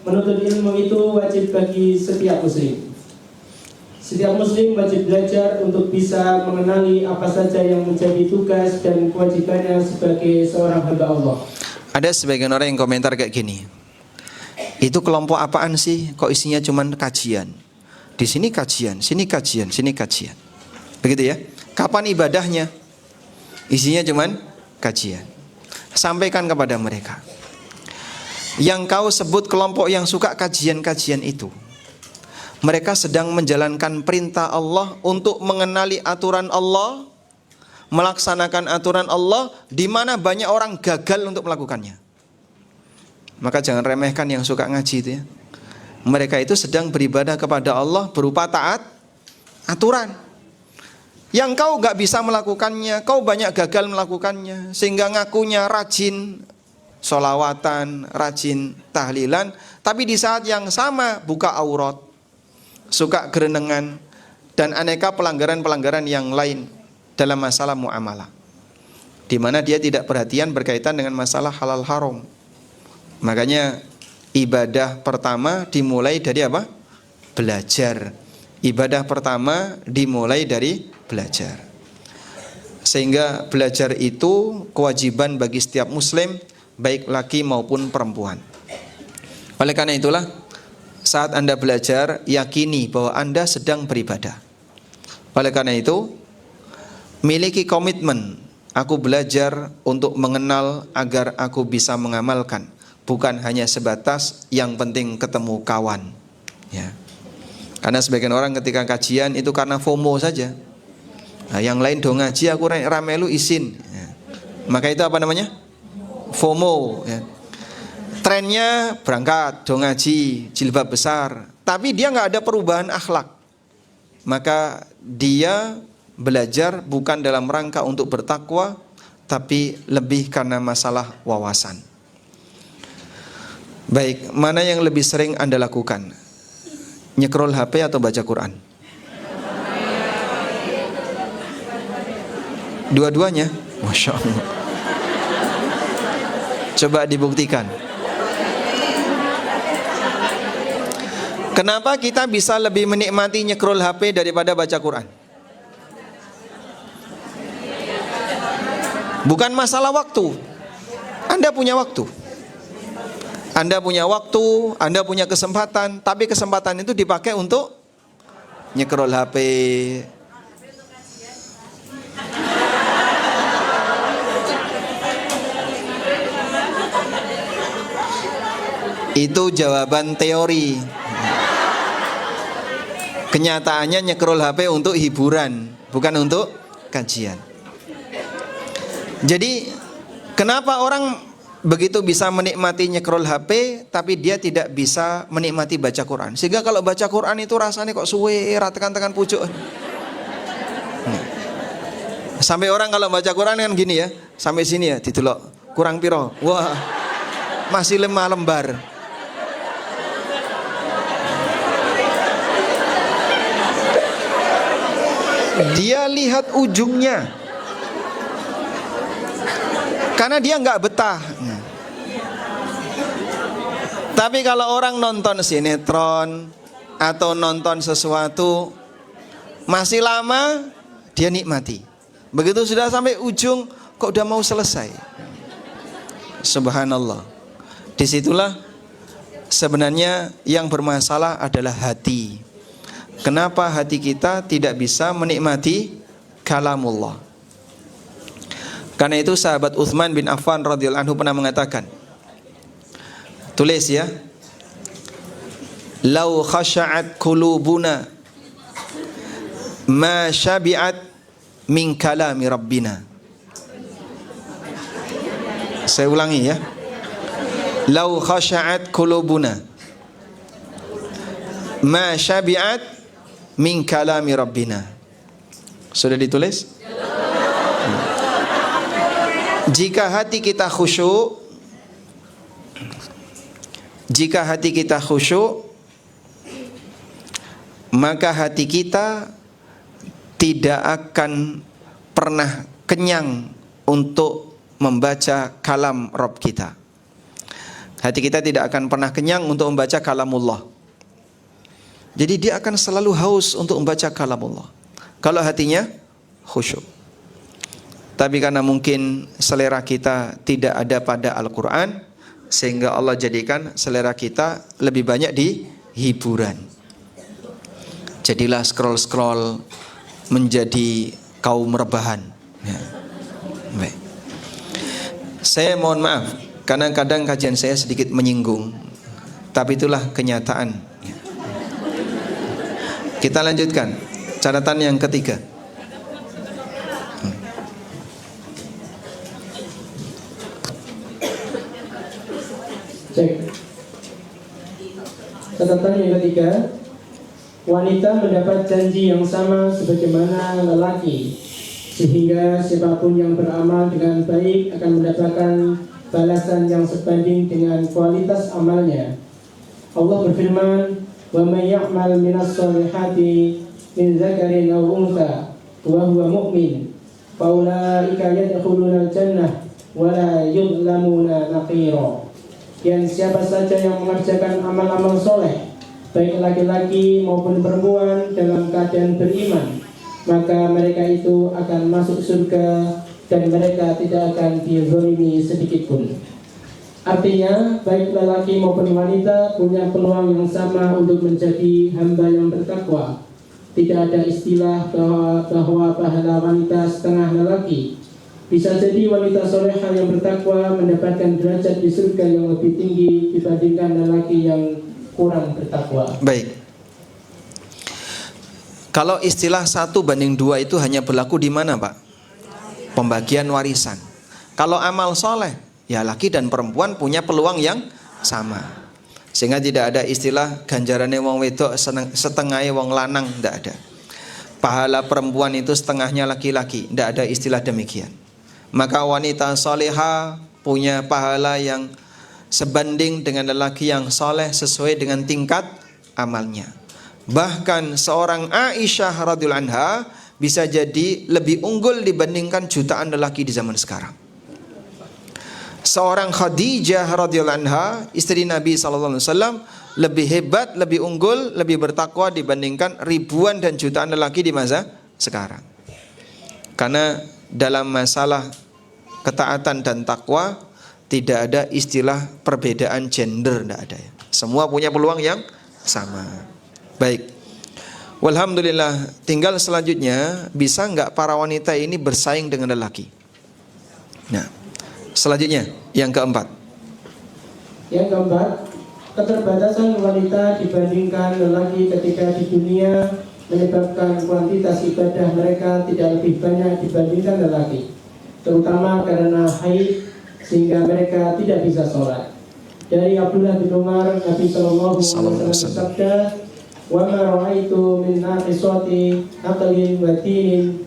S2: Menuntut ilmu itu wajib bagi setiap muslim. Setiap muslim wajib belajar untuk bisa mengenali apa saja yang menjadi tugas dan kewajibannya sebagai seorang hamba Allah.
S1: Ada sebagian orang yang komentar kayak gini, itu kelompok apaan sih? Kok isinya cuman kajian? Di sini kajian, sini kajian, sini kajian. Begitu ya? Kapan ibadahnya? Isinya cuman kajian. Sampaikan kepada mereka, yang kau sebut kelompok yang suka kajian-kajian itu, mereka sedang menjalankan perintah Allah untuk mengenali aturan Allah, melaksanakan aturan Allah, di mana banyak orang gagal untuk melakukannya. Maka jangan remehkan yang suka ngaji itu ya. Mereka itu sedang beribadah kepada Allah berupa taat aturan. Yang kau gak bisa melakukannya, kau banyak gagal melakukannya, sehingga ngakunya rajin sholawatan, rajin tahlilan, tapi di saat yang sama buka aurat, suka gerenengan, dan aneka pelanggaran-pelanggaran yang lain dalam masalah muamalah, di mana dia tidak perhatian berkaitan dengan masalah halal haram. Makanya ibadah pertama dimulai dari apa? Belajar. Ibadah pertama dimulai dari belajar. Sehingga belajar itu kewajiban bagi setiap muslim, baik laki maupun perempuan. Oleh karena itulah, saat Anda belajar, yakini bahwa Anda sedang beribadah. Oleh karena itu, miliki komitmen, aku belajar untuk mengenal agar aku bisa mengamalkan, bukan hanya sebatas yang penting ketemu kawan ya. Karena sebagian orang ketika kajian itu karena FOMO saja. Nah, yang lain do ngaji, aku ramelu isin ya. Maka itu apa namanya? FOMO ya. Trennya berangkat do ngaji, jilbab besar, tapi dia nggak ada perubahan akhlak. Maka dia belajar bukan dalam rangka untuk bertakwa, tapi lebih karena masalah wawasan. Baik, mana yang lebih sering Anda lakukan? Nyekrol HP atau baca Quran? Dua-duanya? Masya Allah. Coba dibuktikan. Kenapa kita bisa lebih menikmati nyekrol HP daripada baca Quran? Bukan masalah waktu. Anda punya waktu, Anda punya waktu, Anda punya kesempatan, tapi kesempatan itu dipakai untuk nyekrol HP. Itu jawaban teori. Kenyataannya nyekrol HP untuk hiburan, bukan untuk kajian. Jadi kenapa orang begitu bisa menikmati nyekrol HP, tapi dia tidak bisa menikmati baca Quran? Sehingga kalau baca Quran itu rasanya kok suwe, tekan-tekan pucuk. Sampai orang kalau baca Quran kan gini ya, sampai sini ya, ditulok kurang piro, wah masih 5 lembar. Dia lihat ujungnya, karena dia nggak betah. Tapi kalau orang nonton sinetron atau nonton sesuatu, masih lama dia nikmati. Begitu sudah sampai ujung, kok udah mau selesai. Subhanallah. Disitulah sebenarnya yang bermasalah adalah hati. Kenapa hati kita tidak bisa menikmati kalamullah? Karena itu sahabat Utsman bin Affan radhiyallahu anhu pernah mengatakan, tulis ya, lau khasha'at qulubuna ma syabi'at min kalami rabbina. Saya ulangi ya, lau khasha'at qulubuna ma syabi'at min kalami rabbina. Sudah ditulis? Jika hati kita khusyuk, maka hati kita tidak akan pernah kenyang untuk membaca kalam Rabb kita. Hati kita tidak akan pernah kenyang untuk membaca kalamullah. Jadi dia akan selalu haus untuk membaca kalam Allah. Kalau hatinya khusyuk. Tapi karena mungkin selera kita tidak ada pada Al-Quran, sehingga Allah jadikan selera kita lebih banyak di hiburan. Jadilah scroll-scroll menjadi kaum rebahan. Ya. Baik. Saya mohon maaf, karena kadang kajian saya sedikit menyinggung, tapi itulah kenyataan. Ya. Kita lanjutkan catatan yang ketiga.
S2: Cek. Catatan yang ketiga, wanita mendapat janji yang sama sebagaimana lelaki, sehingga siapapun yang beramal dengan baik akan mendapatkan balasan yang sebanding dengan kualitas amalnya. Allah berfirman, "Wa may ya'mal minas solihati min dzakarin aw untha wa huwa mu'min, fa ulaika yadkhuluna al-jannah wa la yuzlamuna naqira." Dan siapa saja yang mengerjakan amal-amal soleh, baik laki-laki maupun perempuan, dalam keadaan beriman, maka mereka itu akan masuk surga dan mereka tidak akan dizalimi sedikit pun. Artinya, baik lelaki maupun wanita punya peluang yang sama untuk menjadi hamba yang bertakwa. Tidak ada istilah bahwa pahala wanita setengah lelaki. Bisa jadi wanita solehah yang bertakwa mendapatkan derajat di surga yang lebih tinggi dibandingkan lelaki yang kurang bertakwa.
S1: Baik. Kalau istilah 1:2 itu hanya berlaku di mana, Pak? Pembagian warisan. Kalau amal soleh, ya laki dan perempuan punya peluang yang sama. Sehingga tidak ada istilah ganjarane wong wedok setengahnya wong lanang, tidak ada. Pahala perempuan itu setengahnya laki-laki, tidak ada istilah demikian. Maka wanita soleha punya pahala yang sebanding dengan lelaki yang soleh sesuai dengan tingkat amalnya. Bahkan seorang Aisyah radhiyallahu anha bisa jadi lebih unggul dibandingkan jutaan lelaki di zaman sekarang. Seorang Khadijah radhiyallahu anha, istri Nabi SAW, lebih hebat, lebih unggul, lebih bertakwa dibandingkan ribuan dan jutaan lelaki di masa sekarang. Karena dalam masalah ketaatan dan takwa tidak ada istilah perbedaan gender, tidak ada ya. Semua punya peluang yang sama. Baik. Walhamdulillah, tinggal selanjutnya, bisa enggak para wanita ini bersaing dengan lelaki? Nah, selanjutnya yang keempat.
S2: Yang keempat, keterbatasan wanita dibandingkan lelaki ketika di dunia menyebabkan kuantitas ibadah mereka tidak lebih banyak dibandingkan lelaki, terutama karena haid, sehingga mereka tidak bisa sholat. Dari Abdullah bin Umar, Nabi Sallallahu Alaihi Wasallam bersabda, "Wa ma ra'aitu min naqisati aqlin wa dinin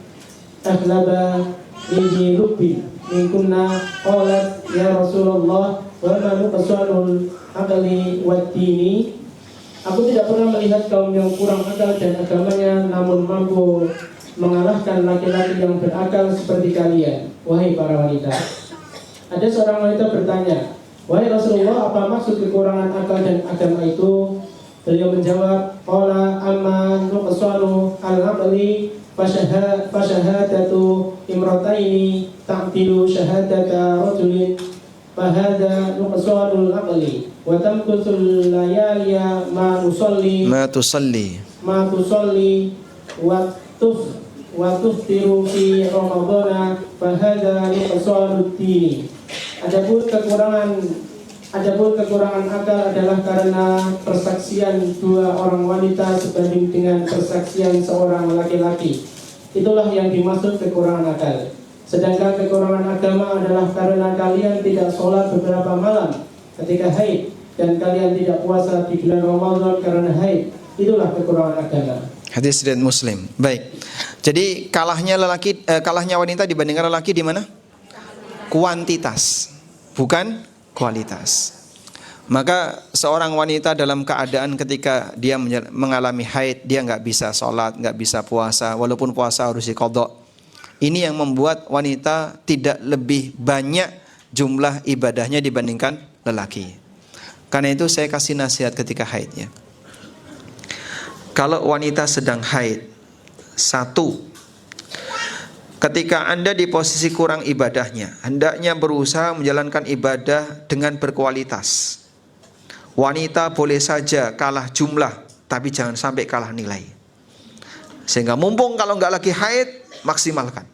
S2: aghlaba min lubbi min kunna qalat ya Rasulullah wa ma nuqsanul aqli wa dini." Aku tidak pernah melihat kaum yang kurang akal dan agamanya namun mampu mengalahkan laki-laki yang berakal seperti kalian, wahai para wanita. Ada seorang wanita bertanya, "Wahai Rasulullah, apa maksud kekurangan akal dan agama itu?" Beliau menjawab, "Qala amma nuqsanu al-aqli fashahadatu imrataini ta'dilu shahadata rajulin fahadha nuqsanul aqli wa tamkusul layaliya ma tusalli wa tuftiru fi ramadhana fahadha nuqsanud dini." Adapun kekurangan akal adalah karena persaksian dua orang wanita sebanding dengan persaksian seorang laki-laki. Itulah yang dimaksud kekurangan akal. Sedangkan kekurangan agama adalah karena kalian tidak sholat beberapa malam ketika haid dan kalian tidak puasa di bulan Ramadan karena haid. Itulah kekurangan agama.
S1: Hadis riwayat Muslim. Baik. Jadi kalahnya wanita dibandingkan lelaki di mana? Kuantitas, bukan kualitas. Maka seorang wanita dalam keadaan ketika dia mengalami haid, dia nggak bisa sholat, nggak bisa puasa, walaupun puasa harus diqadha. Ini yang membuat wanita tidak lebih banyak jumlah ibadahnya dibandingkan lelaki. Karena itu saya kasih nasihat ketika haid ya. Kalau wanita sedang haid, satu, ketika Anda di posisi kurang ibadahnya, hendaknya berusaha menjalankan ibadah dengan berkualitas. Wanita boleh saja kalah jumlah, tapi jangan sampai kalah nilai. Sehingga mumpung kalau nggak lagi haid, maksimalkan.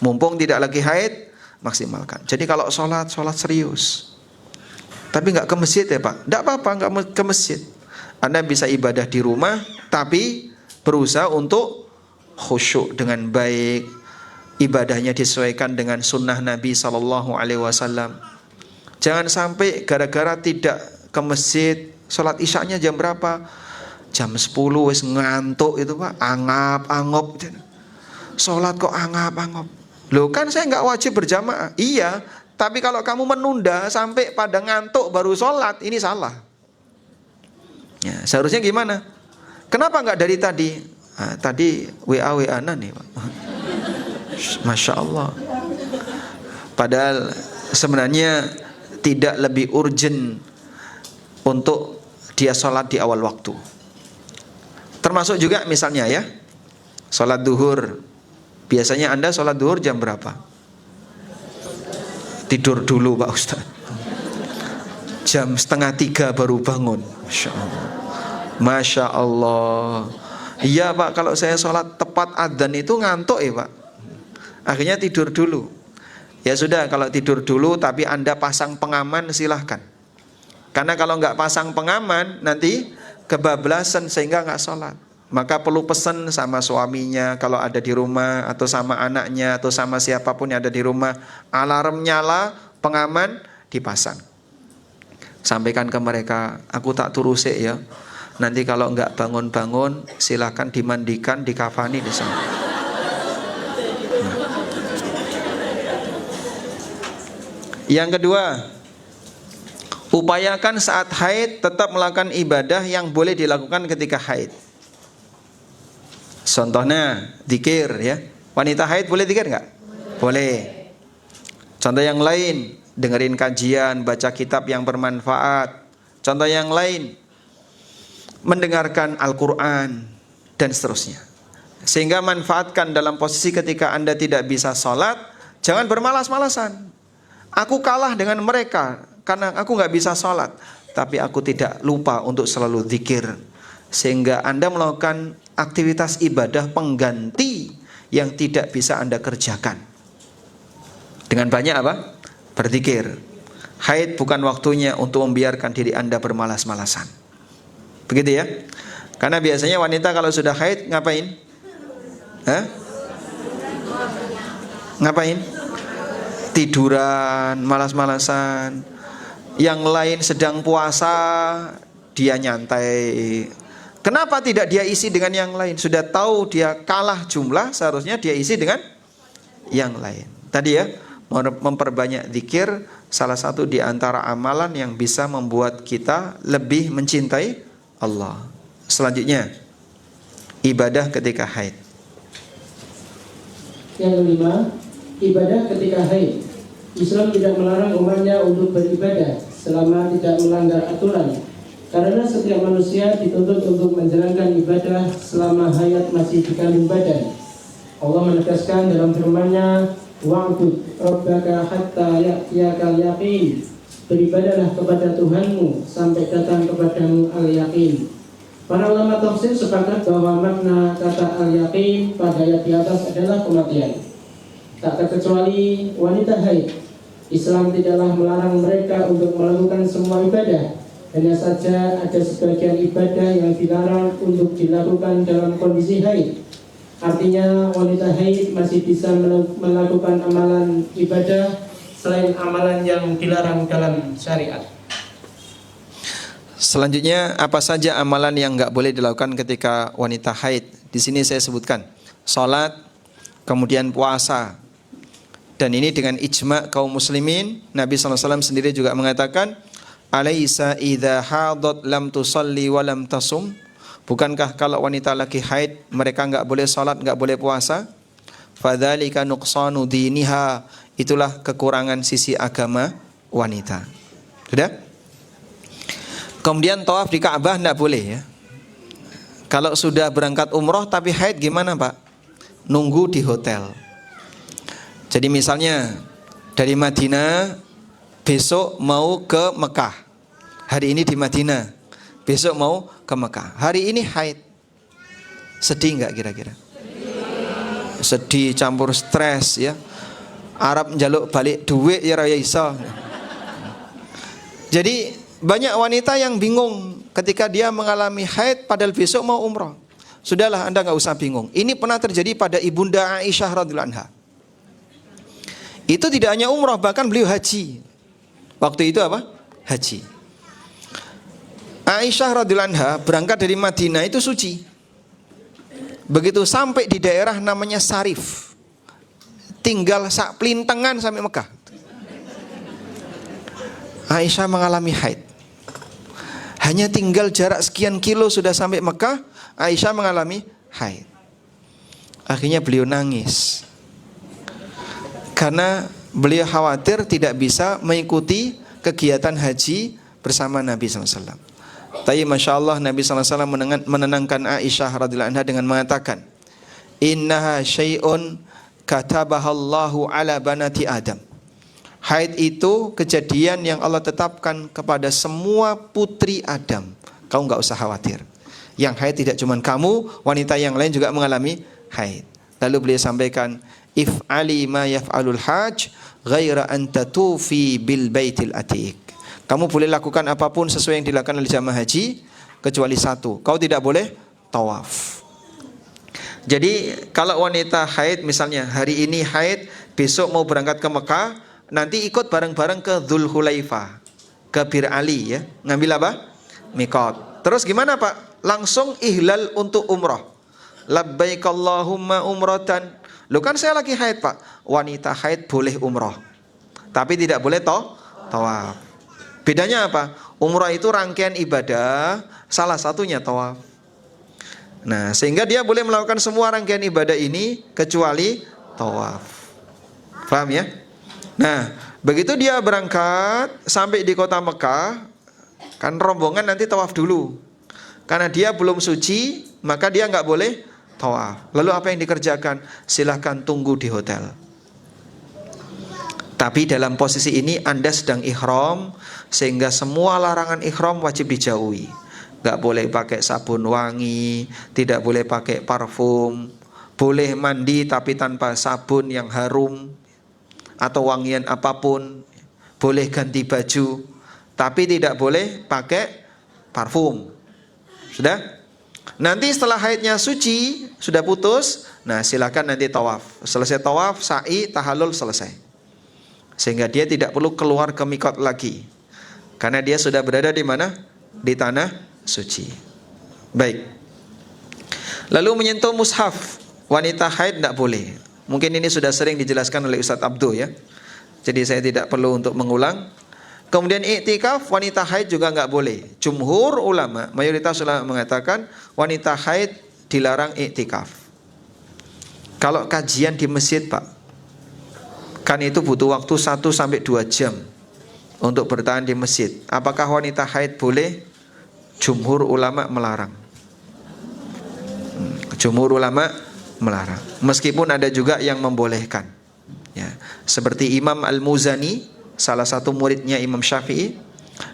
S1: Mumpung tidak lagi haid, maksimalkan. Jadi kalau sholat serius. Tapi nggak ke masjid ya Pak? Nggak apa-apa, nggak ke masjid. Anda bisa ibadah di rumah, tapi berusaha untuk khusyuk dengan baik. Ibadahnya disesuaikan dengan sunnah Nabi SAW. Jangan sampai gara-gara tidak ke masjid, sholat isyaknya jam berapa? Jam 10 wis ngantuk itu Pak, angap-angop. Sholat kok angap-angop. Loh kan saya nggak wajib berjamaah. Iya, tapi kalau kamu menunda sampai pada ngantuk baru sholat, ini salah. Ya, seharusnya gimana? Kenapa nggak dari tadi? Tadi WA-WA-an nih Pak. Masya Allah. Padahal sebenarnya tidak lebih urgent untuk dia sholat di awal waktu. Termasuk juga misalnya ya, sholat duhur. Biasanya Anda sholat duhur jam berapa? Tidur dulu Pak Ustaz. Jam 2:30 baru bangun. Masya Allah. Masya Allah. Iya Pak, kalau saya sholat tepat adzan itu ngantuk ya Pak. Akhirnya tidur dulu. Ya sudah, kalau tidur dulu tapi Anda pasang pengaman silahkan. Karena kalau nggak pasang pengaman nanti kebablasan sehingga nggak sholat. Maka perlu pesan sama suaminya kalau ada di rumah, atau sama anaknya, atau sama siapapun yang ada di rumah, alarm nyala, pengaman dipasang. Sampaikan ke mereka, aku tak turusik ya. Nanti kalau nggak bangun-bangun, silahkan dimandikan, dikafani di sana. Yang kedua, upayakan saat haid tetap melakukan ibadah yang boleh dilakukan ketika haid. Contohnya zikir ya. Wanita haid boleh zikir nggak? Boleh. Contoh yang lain, dengerin kajian, baca kitab yang bermanfaat. Contoh yang lain, mendengarkan Al-Quran dan seterusnya. Sehingga manfaatkan dalam posisi ketika Anda tidak bisa sholat, jangan bermalas-malasan. Aku kalah dengan mereka karena aku nggak bisa sholat, tapi aku tidak lupa untuk selalu zikir. Sehingga Anda melakukan aktivitas ibadah pengganti yang tidak bisa Anda kerjakan. Dengan banyak apa? Berzikir. Haid bukan waktunya untuk membiarkan diri Anda bermalas-malasan. Begitu ya. Karena biasanya wanita kalau sudah haid ngapain? Ngapain? Tiduran, malas-malasan. Yang lain sedang puasa, dia nyantai. Kenapa tidak dia isi dengan yang lain? Sudah tahu dia kalah jumlah, seharusnya dia isi dengan yang lain. Tadi ya, memperbanyak zikir salah satu di antara amalan yang bisa membuat kita lebih mencintai Allah. Selanjutnya, ibadah ketika haid.
S2: Yang kelima, ibadah ketika haid. Islam tidak melarang umatnya untuk beribadah selama tidak melanggar aturan. Karena setiap manusia dituntut untuk menjalankan ibadah selama hayat masih di kandung badan. Allah menegaskan dalam firman-Nya, "Wa'bud rabbaka hatta ya'tiyakal yaqin." Beribadahlah kepada Tuhanmu sampai datang kepadamu al-yaqin. Para ulama tafsir sepakat bahwa makna kata al-yaqin pada ayat di atas adalah kematian. Tak terkecuali wanita haid. Islam tidaklah melarang mereka untuk melakukan semua ibadah. Hanya saja ada sebagian ibadah yang dilarang untuk dilakukan dalam kondisi haid. Artinya wanita haid masih bisa melakukan amalan ibadah selain amalan yang dilarang dalam syariat.
S1: Selanjutnya, apa saja amalan yang nggak boleh dilakukan ketika wanita haid? Di sini saya sebutkan salat, kemudian puasa. Dan ini dengan ijma' kaum muslimin. Nabi SAW sendiri juga mengatakan, "Alaisa idza hadat lam tusalli wa lam tasum?" Bukankah kalau wanita lagi haid mereka enggak boleh salat, enggak boleh puasa? Fadzalika nuqsanu diniha. Itulah kekurangan sisi agama wanita. Sudah? Kemudian tawaf di Ka'bah enggak boleh ya. Kalau sudah berangkat umroh tapi haid gimana Pak? Nunggu di hotel. Jadi misalnya dari Madinah besok mau ke Mekah. Hari ini di Madinah, besok mau ke Mekah. Hari ini haid. Sedih nggak kira-kira? Sedih campur stres ya. Arab njaluk balik duit ya raya iso. Jadi banyak wanita yang bingung ketika dia mengalami haid padahal besok mau umroh. Sudahlah, Anda nggak usah bingung. Ini pernah terjadi pada Ibunda Aisyah radhiyallahu anha. Itu tidak hanya umroh, bahkan beliau haji. Waktu itu apa? Haji. Aisyah radhiyallahu anha berangkat dari Madinah itu suci. Begitu sampai di daerah namanya Sarif, tinggal sak pelintengan sampai Mekah. Aisyah mengalami haid. Hanya tinggal jarak sekian kilo sudah sampai Mekah, Aisyah mengalami haid. Akhirnya beliau nangis. Karena beliau khawatir tidak bisa mengikuti kegiatan haji bersama Nabi SAW. Tapi Masya Allah Nabi SAW menenangkan Aisyah radhiyallahu anha dengan mengatakan, Innaha syai'un katabahallahu ala banati Adam. Haid itu kejadian yang Allah tetapkan kepada semua putri Adam. Kau enggak usah khawatir. Yang haid tidak cuma kamu, wanita yang lain juga mengalami haid. Lalu beliau sampaikan, If'ali ma yaf'alul hajj ghaira an tatufi bil baitil atiq. Kamu boleh lakukan apapun sesuai yang dilakukan oleh jamaah haji kecuali satu, kau tidak boleh tawaf. Jadi kalau wanita haid misalnya hari ini haid, besok mau berangkat ke Mekah, nanti ikut bareng-bareng ke Dzulhulaifah, ke Bir Ali ya. Ngambil apa? Miqat. Terus gimana Pak? Langsung ihlal untuk umrah. Labbaik Allahumma umratan. Loh kan saya lagi haid Pak. Wanita haid boleh umrah, tapi tidak boleh tawaf. Bedanya apa? Umrah itu rangkaian ibadah, salah satunya tawaf. Nah, sehingga dia boleh melakukan semua rangkaian ibadah ini kecuali tawaf. Paham ya? Nah, begitu dia berangkat sampai di kota Mekah, kan rombongan nanti tawaf dulu. Karena dia belum suci, maka dia nggak boleh tawaf. Lalu apa yang dikerjakan? Silahkan tunggu di hotel. Tapi dalam posisi ini Anda sedang ihram, sehingga semua larangan ihram wajib dijauhi. Nggak boleh pakai sabun wangi, tidak boleh pakai parfum, boleh mandi tapi tanpa sabun yang harum atau wangian apapun, boleh ganti baju, tapi tidak boleh pakai parfum. Sudah? Nanti setelah haidnya suci, sudah putus, nah silakan nanti tawaf. Selesai tawaf, sa'i, tahallul selesai. Sehingga dia tidak perlu keluar ke miqat lagi. Karena dia sudah berada di mana? Di tanah suci. Baik. Lalu menyentuh mushaf, wanita haid tidak boleh. Mungkin ini sudah sering dijelaskan oleh Ustadz Abdul ya. Jadi saya tidak perlu untuk mengulang. Kemudian iktikaf wanita haid juga nggak boleh. Jumhur ulama, mayoritas ulama mengatakan wanita haid dilarang iktikaf. Kalau kajian di masjid Pak, kan itu butuh waktu 1-2 jam untuk bertahan di masjid. Apakah wanita haid boleh? Jumhur ulama melarang. Jumhur ulama melarang. Meskipun ada juga yang membolehkan. Ya, seperti Imam Al-Muzani, salah satu muridnya Imam Syafi'i.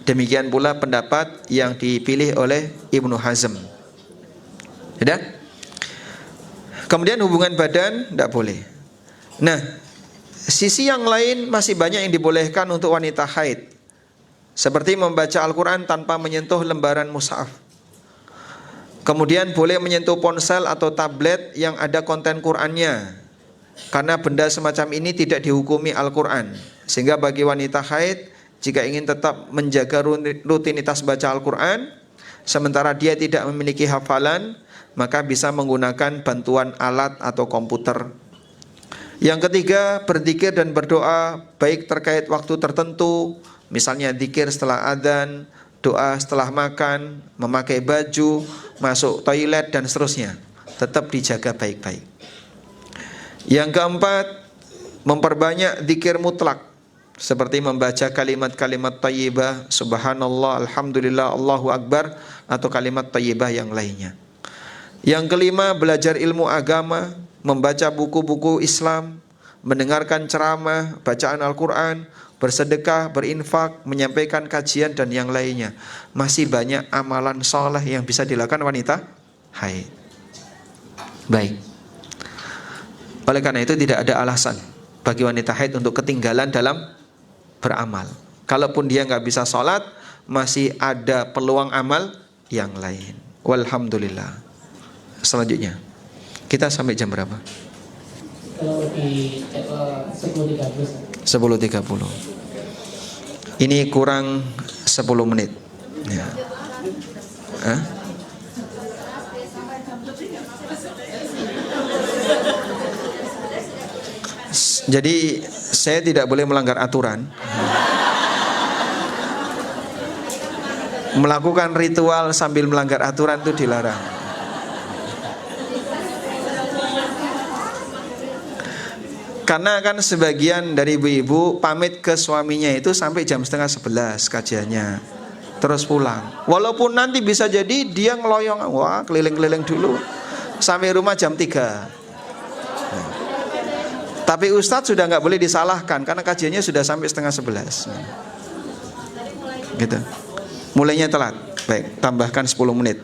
S1: Demikian pula pendapat yang dipilih oleh Ibnu Hazm. Sudah? Kemudian hubungan badan tidak boleh. Nah, sisi yang lain masih banyak yang dibolehkan untuk wanita haid. Seperti membaca Al-Quran tanpa menyentuh lembaran mushaf. Kemudian boleh menyentuh ponsel atau tablet yang ada konten Qur'annya. Karena benda semacam ini tidak dihukumi Al-Quran. Sehingga bagi wanita haid, jika ingin tetap menjaga rutinitas baca Al-Quran, sementara dia tidak memiliki hafalan, maka bisa menggunakan bantuan alat atau komputer. Yang ketiga, berzikir dan berdoa baik terkait waktu tertentu, misalnya zikir setelah adzan, doa setelah makan, memakai baju, masuk toilet dan seterusnya. Tetap dijaga baik-baik. Yang keempat, memperbanyak zikir mutlak, seperti membaca kalimat-kalimat thayyibah, subhanallah, alhamdulillah, Allahu akbar, atau kalimat thayyibah yang lainnya. Yang kelima, belajar ilmu agama, membaca buku-buku Islam, mendengarkan ceramah, bacaan Al-Quran, bersedekah, berinfak, menyampaikan kajian dan yang lainnya. Masih banyak amalan soleh yang bisa dilakukan wanita haid. Baik. Oleh karena itu tidak ada alasan bagi wanita haid untuk ketinggalan dalam beramal. Kalaupun dia nggak bisa sholat, masih ada peluang amal yang lain. Walhamdulillah. Selanjutnya, kita sampai jam berapa?
S2: Kalau di 10.30.
S1: 10.30. Ini kurang 10 menit. Ya. Hah? Jadi saya tidak boleh melanggar aturan. Melakukan ritual sambil melanggar aturan itu dilarang. Karena kan sebagian dari ibu-ibu pamit ke suaminya itu sampai jam 10:30 kajiannya, terus pulang. Walaupun nanti bisa jadi dia ngeloyong, wah keliling-keliling dulu sampai rumah jam 3. Tapi Ustadz sudah nggak boleh disalahkan karena kajiannya sudah sampai 10:30. Gitu. Mulainya telat. Baik, tambahkan 10 menit.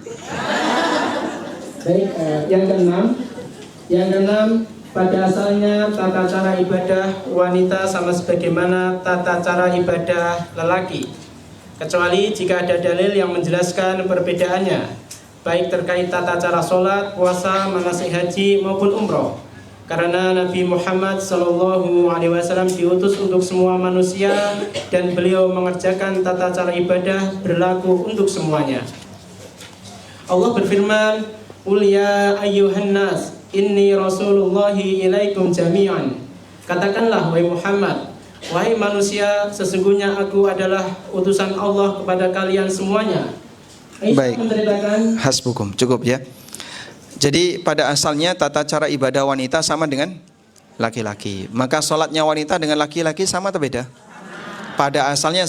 S2: Baik, yang keenam, pada asalnya tata cara ibadah wanita sama sebagaimana tata cara ibadah lelaki, kecuali jika ada dalil yang menjelaskan perbedaannya, baik terkait tata cara sholat, puasa, manasik haji maupun umroh. Karena Nabi Muhammad SAW diutus untuk semua manusia dan beliau mengerjakan tata cara ibadah berlaku untuk semuanya. Allah berfirman, "Qul ya ayyuhan nas, inni rasulullahi ilaikum jami'an." Katakanlah wahai Muhammad, wahai manusia, sesungguhnya aku adalah utusan Allah kepada kalian semuanya.
S1: Baik, hasbukum, cukup ya. Jadi pada asalnya tata cara ibadah wanita sama dengan laki-laki. Maka sholatnya wanita dengan laki-laki sama atau beda? Pada asalnya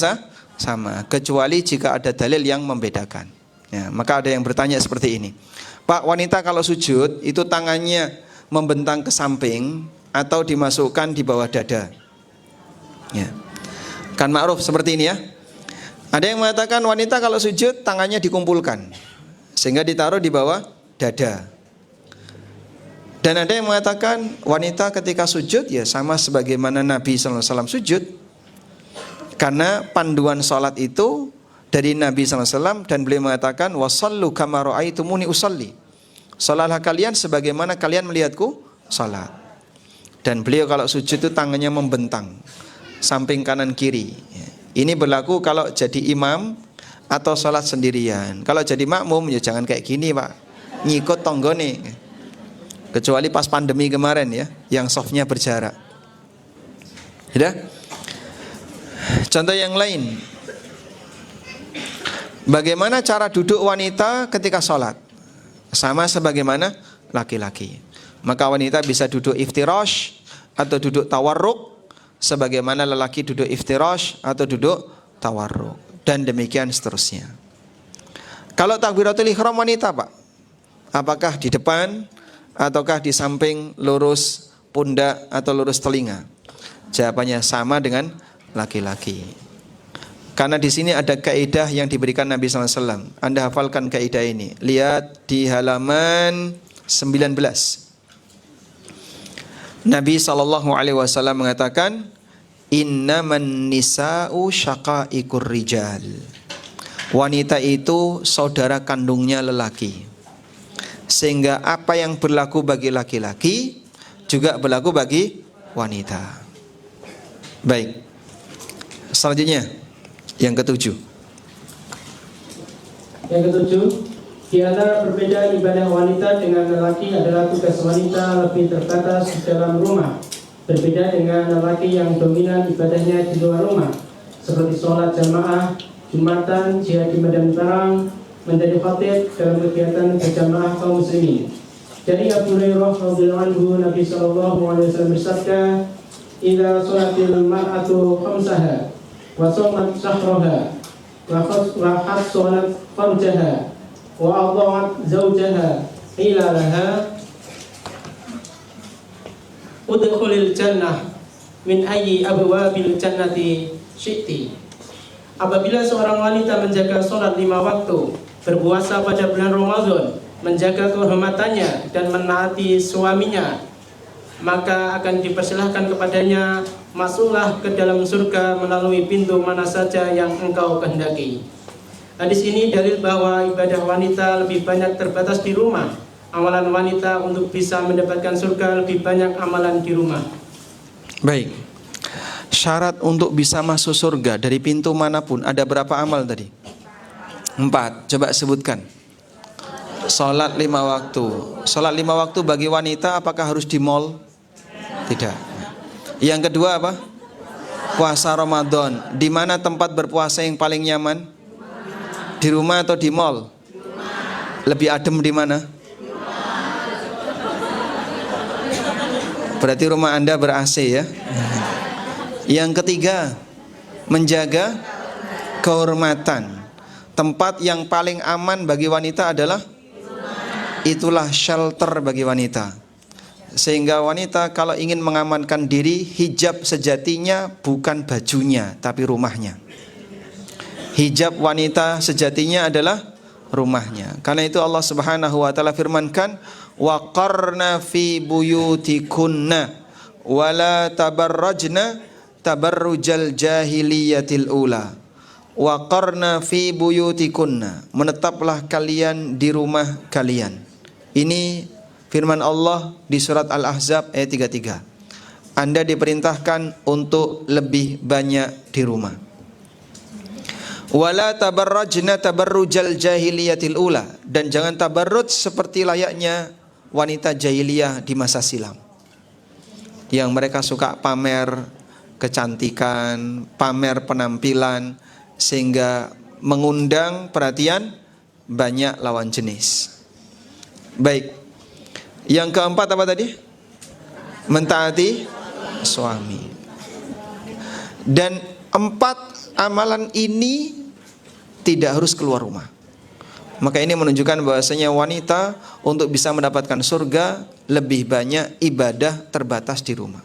S1: sama, kecuali jika ada dalil yang membedakan. Ya, maka ada yang bertanya seperti ini, Pak, wanita kalau sujud itu tangannya membentang ke samping atau dimasukkan di bawah dada? Ya. Kan ma'ruf seperti ini ya. Ada yang mengatakan wanita kalau sujud tangannya dikumpulkan sehingga ditaruh di bawah dada. Dan ada yang mengatakan wanita ketika sujud ya sama sebagaimana Nabi SAW sujud. Karena panduan salat itu dari Nabi SAW dan beliau mengatakan wasallu kama ra'aitumuni usalli. Salatlah kalian sebagaimana kalian melihatku salat. Dan beliau kalau sujud itu tangannya membentang samping kanan kiri. Ini berlaku kalau jadi imam atau salat sendirian. Kalau jadi makmum ya jangan kayak gini, Pak. Ngikut tonggone. Kecuali pas pandemi kemarin ya, yang softnya berjarak. Ya. Contoh yang lain. Bagaimana cara duduk wanita ketika sholat? Sama sebagaimana laki-laki. Maka wanita bisa duduk iftirash atau duduk tawarruk, sebagaimana lelaki duduk iftirash atau duduk tawarruk, dan demikian seterusnya. Kalau takbiratul ihram wanita, Pak, apakah di depan ataukah di samping lurus pundak atau lurus telinga? Jawabannya sama dengan laki-laki. Karena di sini ada kaidah yang diberikan Nabi SAW. Anda hafalkan kaidah ini. Lihat di halaman 19. Nabi SAW mengatakan, Innaman nisa'u syaqaiqur rijal. Wanita itu saudara kandungnya lelaki. Sehingga apa yang berlaku bagi laki-laki juga berlaku bagi wanita. Baik. Selanjutnya yang ketujuh.
S2: Yang ketujuh, di antara perbedaan ibadah wanita dengan lelaki adalah tugas wanita lebih terbatas di dalam rumah, berbeda dengan lelaki yang dominan ibadahnya di luar rumah, seperti sholat jamaah, jumatan, jihad di medan perang, menjadi khatib dalam kegiatan berjamaah kaum muslimin. Dari Abu Hurairah radhiyallahu anhu, Nabi SAW bersabda, "Idza sholatil mar'atu khamsaha wa shamat shahraha wa hassanat farjaha wa adha'at zawjaha qila laha udkhulil jannah min ayyi abwabil jannati syi'ti. Apabila seorang wanita menjaga sholat 5 waktu, berpuasa pada bulan Ramadan, menjaga kehormatannya dan menaati suaminya, maka akan dipersilahkan kepadanya masuklah ke dalam surga melalui pintu mana saja yang engkau kehendaki. Hadis ini dalil bahwa ibadah wanita lebih banyak terbatas di rumah. Amalan wanita untuk bisa mendapatkan surga lebih banyak amalan di rumah.
S1: Baik. Syarat untuk bisa masuk surga dari pintu manapun ada berapa amal tadi? 4. Coba sebutkan. Salat 5 waktu. Salat 5 waktu bagi wanita apakah harus di mall? Tidak. Yang kedua apa? Puasa Ramadan. Di mana tempat berpuasa yang paling nyaman? Di rumah atau di mall? Lebih adem di mana? Berarti rumah Anda ber-AC ya. Yang ketiga, menjaga kehormatan. Tempat yang paling aman bagi wanita adalah itulah shelter bagi wanita. Sehingga wanita kalau ingin mengamankan diri, hijab sejatinya bukan bajunya tapi rumahnya. Hijab wanita sejatinya adalah rumahnya. Karena itu Allah Subhanahu wa taala firmankan, wa qarna fi buyutikunna wala tabarrajna tabarrujal jahiliyatil ula. Wa qarna fi buyutikunna, menetaplah kalian di rumah kalian. Ini firman Allah di surat Al-Ahzab ayat 33. Anda diperintahkan untuk lebih banyak di rumah. Wala tabarrajna tabarrujal jahiliyatil ula, dan jangan tabarruj seperti layaknya wanita jahiliyah di masa silam, yang mereka suka pamer kecantikan, pamer penampilan, sehingga mengundang perhatian banyak lawan jenis. Baik. Yang keempat apa tadi? Mentaati suami. Dan 4 amalan ini tidak harus keluar rumah. Maka ini menunjukkan bahwasanya wanita untuk bisa mendapatkan surga lebih banyak ibadah terbatas di rumah.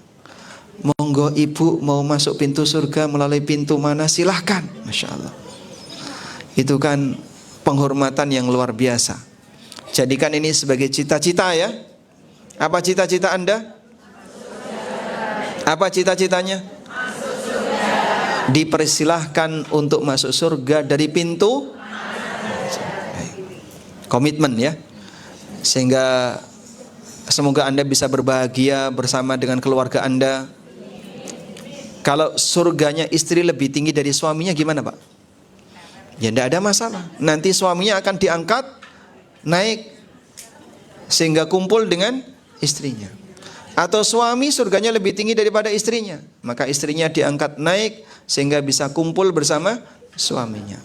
S1: Monggo ibu mau masuk pintu surga melalui pintu mana silahkan. Masya Allah. Itu kan penghormatan yang luar biasa. Jadikan ini sebagai cita-cita ya. Apa cita-cita Anda? Apa cita-citanya? Dipersilahkan untuk masuk surga dari pintu komitmen ya. Sehingga semoga Anda bisa berbahagia bersama dengan keluarga Anda. Kalau surganya istri lebih tinggi dari suaminya gimana Pak? Ya tidak ada masalah. Nanti suaminya akan diangkat naik sehingga kumpul dengan istrinya. Atau suami surganya lebih tinggi daripada istrinya, maka istrinya diangkat naik sehingga bisa kumpul bersama suaminya.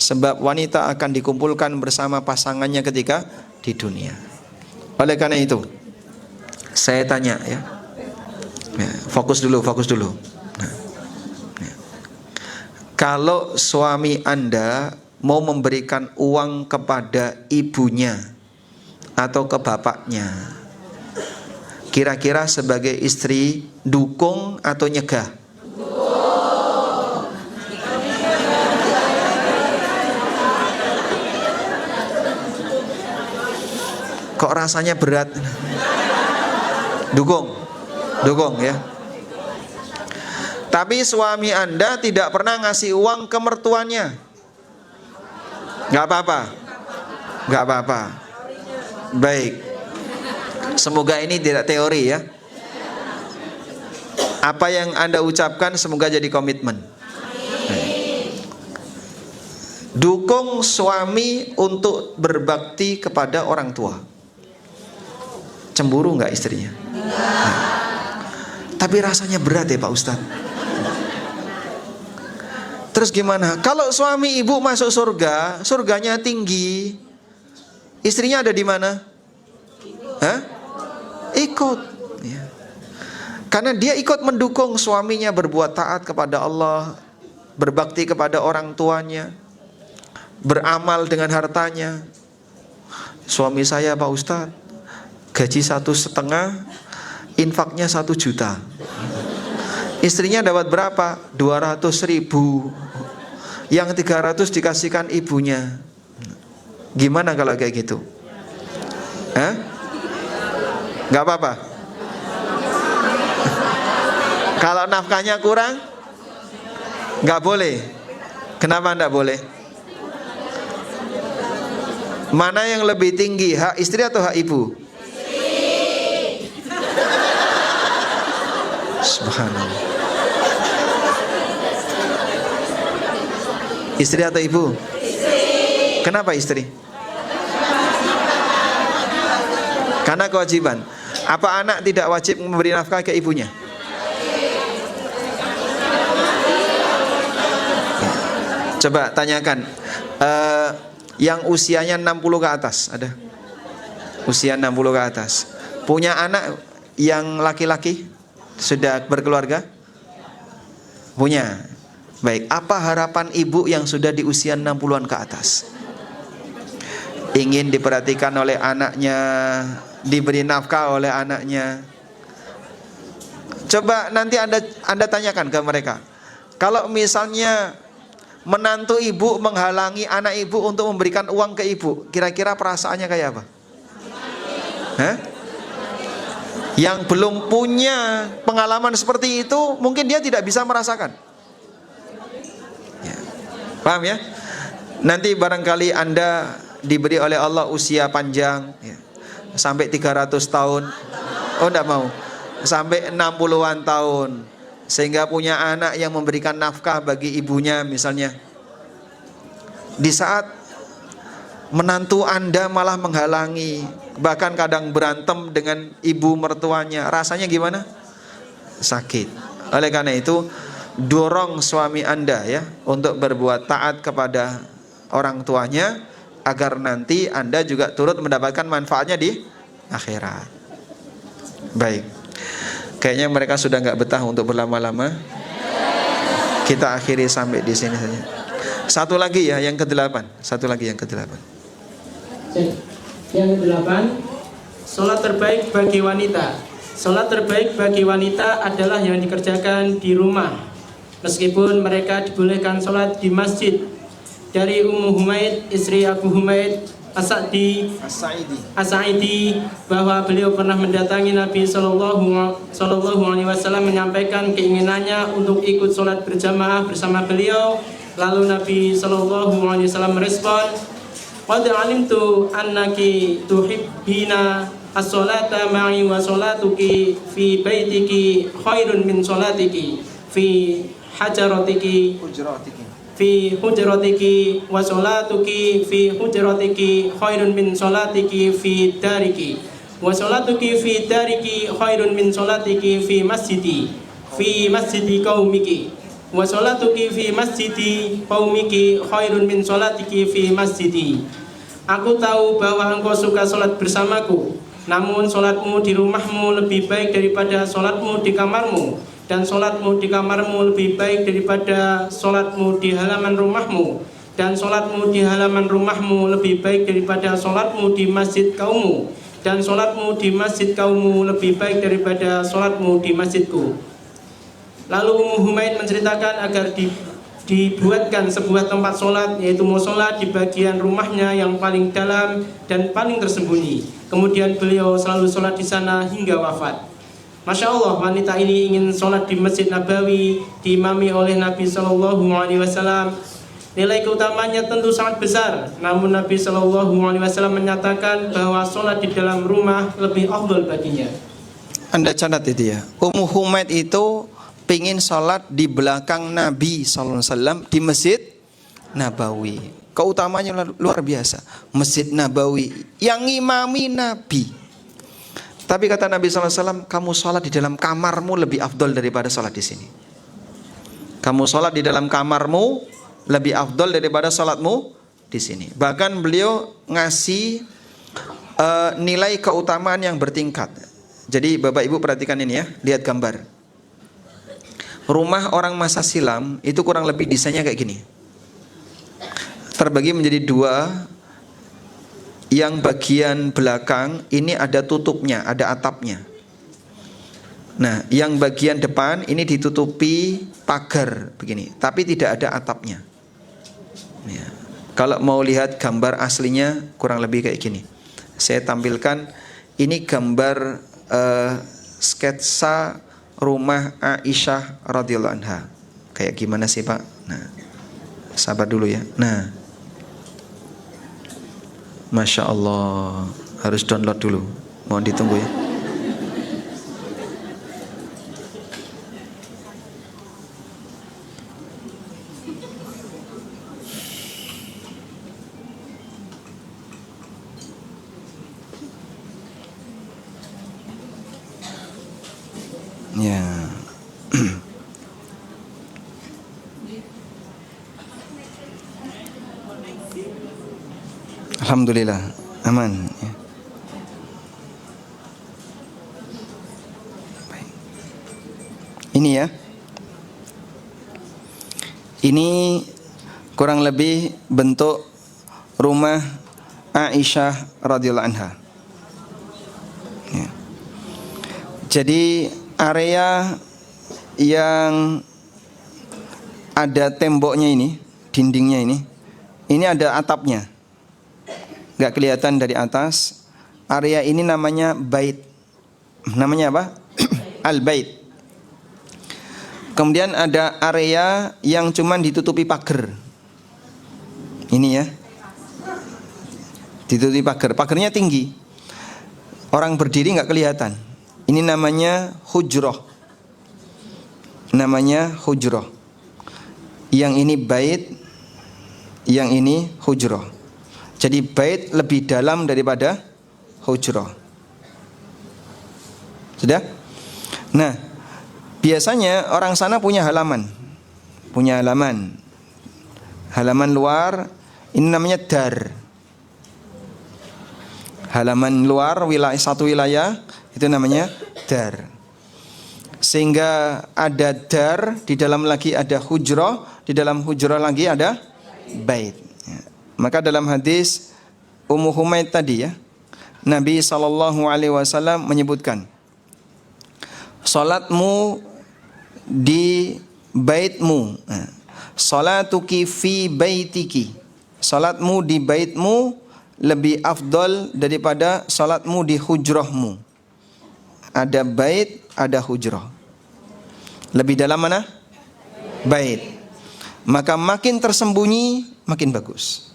S1: Sebab wanita akan dikumpulkan bersama pasangannya ketika di dunia. Oleh karena itu saya tanya ya, fokus dulu. Nah. Kalau suami Anda mau memberikan uang kepada ibunya atau ke bapaknya, kira-kira sebagai istri dukung atau nyegah? Kok rasanya berat? Dukung ya. Tapi suami Anda tidak pernah ngasih uang ke mertuanya, nggak apa-apa. Baik. Semoga ini tidak teori ya. Apa yang Anda ucapkan semoga jadi komitmen. Dukung suami untuk berbakti kepada orang tua. Cemburu nggak istrinya? Tapi rasanya berat ya Pak Ustadz. Terus gimana? Kalau suami ibu masuk surga, surganya tinggi, istrinya ada di mana? Hah? Ikut ya. Karena dia ikut mendukung suaminya berbuat taat kepada Allah, berbakti kepada orang tuanya, beramal dengan hartanya. suami saya Pak Ustadz gaji 1,5, infaknya 1 juta. Istrinya dapat berapa? 200.000. Yang 300 dikasihkan ibunya. Gimana kalau kayak gitu? Hah? Gak apa-apa? Kalau nafkahnya kurang, gak boleh. Kenapa gak boleh? Mana yang lebih tinggi, hak istri atau hak ibu? Subhanallah. Istri atau ibu? Istri. Kenapa istri? Karena kewajiban. Apa anak tidak wajib memberi nafkah ke ibunya? Coba tanyakan, yang usianya 60 ke atas ada? Usia 60 ke atas, punya anak yang laki-laki, sudah berkeluarga? Punya. Baik, apa harapan ibu yang sudah di usia 60-an ke atas? Ingin diperhatikan oleh anaknya, diberi nafkah oleh anaknya. Coba nanti Anda tanyakan ke mereka. Kalau misalnya menantu ibu menghalangi anak ibu untuk memberikan uang ke ibu, kira-kira perasaannya kayak apa? Hah? Yang belum punya pengalaman seperti itu, mungkin dia tidak bisa merasakan. Ya. Paham ya? Nanti barangkali Anda diberi oleh Allah usia panjang, ya, sampai 300 tahun. Oh, enggak mau. Sampai 60-an tahun, sehingga punya anak yang memberikan nafkah bagi ibunya misalnya. Di saat menantu Anda malah menghalangi, bahkan kadang berantem dengan ibu mertuanya, rasanya gimana? Sakit. Oleh karena itu, dorong suami Anda ya untuk berbuat taat kepada orang tuanya, agar nanti Anda juga turut mendapatkan manfaatnya di akhirat. Baik, kayaknya mereka sudah nggak betah untuk berlama-lama. Kita akhiri sampai di sini saja. Satu lagi ya, yang ke-8. Satu lagi yang ke-8.
S2: Yang ke-8, sholat terbaik bagi wanita. Sholat terbaik bagi wanita adalah yang dikerjakan di rumah, meskipun mereka dibolehkan sholat di masjid. Dari Ummu Humaid, istri Abu Humaid As-Sa'idi, bahwa beliau pernah mendatangi Nabi Sallallahu Alaihi Wasallam menyampaikan keinginannya untuk ikut sholat berjamaah bersama beliau. Lalu Nabi Sallallahu Alaihi Wasallam merespon, "Qad alimtu annaki tuhibbina as-sholata ma'i wa sholatuki fi baitiki khairun min sholatiki fi hajaratiki fi hujratiki wa sholatuki fi hujratiki khairun min sholatiki fi dariki wa sholatuki fi dariki khairun min sholatiki fi masjidi qaumiki wa sholatuki fi masjidi qaumiki khairun min sholatiki fi masjidi." Aku tahu bahwa engkau suka sholat bersamaku, namun sholatmu di rumahmu lebih baik daripada sholatmu di kamarmu, dan sholatmu di kamarmu lebih baik daripada sholatmu di halaman rumahmu, dan sholatmu di halaman rumahmu lebih baik daripada sholatmu di masjid kaummu, dan sholatmu di masjid kaummu lebih baik daripada sholatmu di masjidku. Lalu Ummu Humaid menceritakan agar dibuatkan sebuah tempat sholat, yaitu musola di bagian rumahnya yang paling dalam dan paling tersembunyi. Kemudian beliau selalu sholat di sana hingga wafat. Masya Allah, wanita ini ingin sholat di Masjid Nabawi, diimami oleh Nabi Sallallahu Alaihi Wasallam. Nilai keutamanya tentu sangat besar, namun Nabi Sallallahu Alaihi Wasallam menyatakan bahwa sholat di dalam rumah lebih afdal baginya.
S1: Anda catat itu ya, Ummu Humaid itu pingin sholat di belakang Nabi Sallallahu Alaihi Wasallam di Masjid Nabawi. Keutamanya luar biasa. Masjid Nabawi yang ngimami Nabi. Tapi kata Nabi Sallallahu Alaihi Wasallam, kamu sholat di dalam kamarmu lebih afdol daripada sholat di sini. Kamu sholat di dalam kamarmu lebih afdol daripada sholatmu di sini. Bahkan beliau ngasih nilai keutamaan yang bertingkat. Jadi Bapak Ibu perhatikan ini ya, lihat gambar. Rumah orang masa silam itu kurang lebih desainnya kayak gini. Terbagi menjadi dua yang bagian belakang ini ada tutupnya, ada atapnya. Nah, yang bagian depan ini ditutupi pagar begini, tapi tidak ada atapnya. Ya. Kalau mau lihat gambar aslinya kurang lebih kayak gini. Saya tampilkan ini gambar sketsa rumah Aisyah radhiyallahu anha. Kayak gimana sih Pak? Nah, sabar dulu ya. Nah, Masya Allah, harus download dulu. Mohon ditunggu ya. Ya. Alhamdulillah, aman ya. Baik. Ini ya. Ini kurang lebih bentuk rumah Aisyah radhiyallahu anha. Ya. Jadi area yang ada temboknya ini, dindingnya ini ada atapnya. Gak kelihatan dari atas. Area ini namanya bait. Namanya apa? Al-bait. Kemudian ada area yang cuman ditutupi pagar. Ini ya. Ditutupi pagar. Pagarnya tinggi. Orang berdiri gak kelihatan. Ini namanya hujroh. Namanya hujroh. Yang ini bait, yang ini hujroh. Jadi bait lebih dalam daripada hujroh. Sudah? Nah, biasanya orang sana punya halaman. Punya halaman. Halaman luar, ini namanya dar. Halaman luar satu wilayah itu namanya dar. Sehingga ada dar, di dalam lagi ada hujroh, di dalam hujroh lagi ada bait. Maka dalam hadis Ummu Humaid tadi ya, Nabi SAW menyebutkan, salatmu di baitmu, salatuki fi baitiki, salatmu di baitmu lebih afdal daripada salatmu di hujrahmu. Ada bait, ada hujrah. Lebih dalam mana? Bait. Maka makin tersembunyi makin bagus.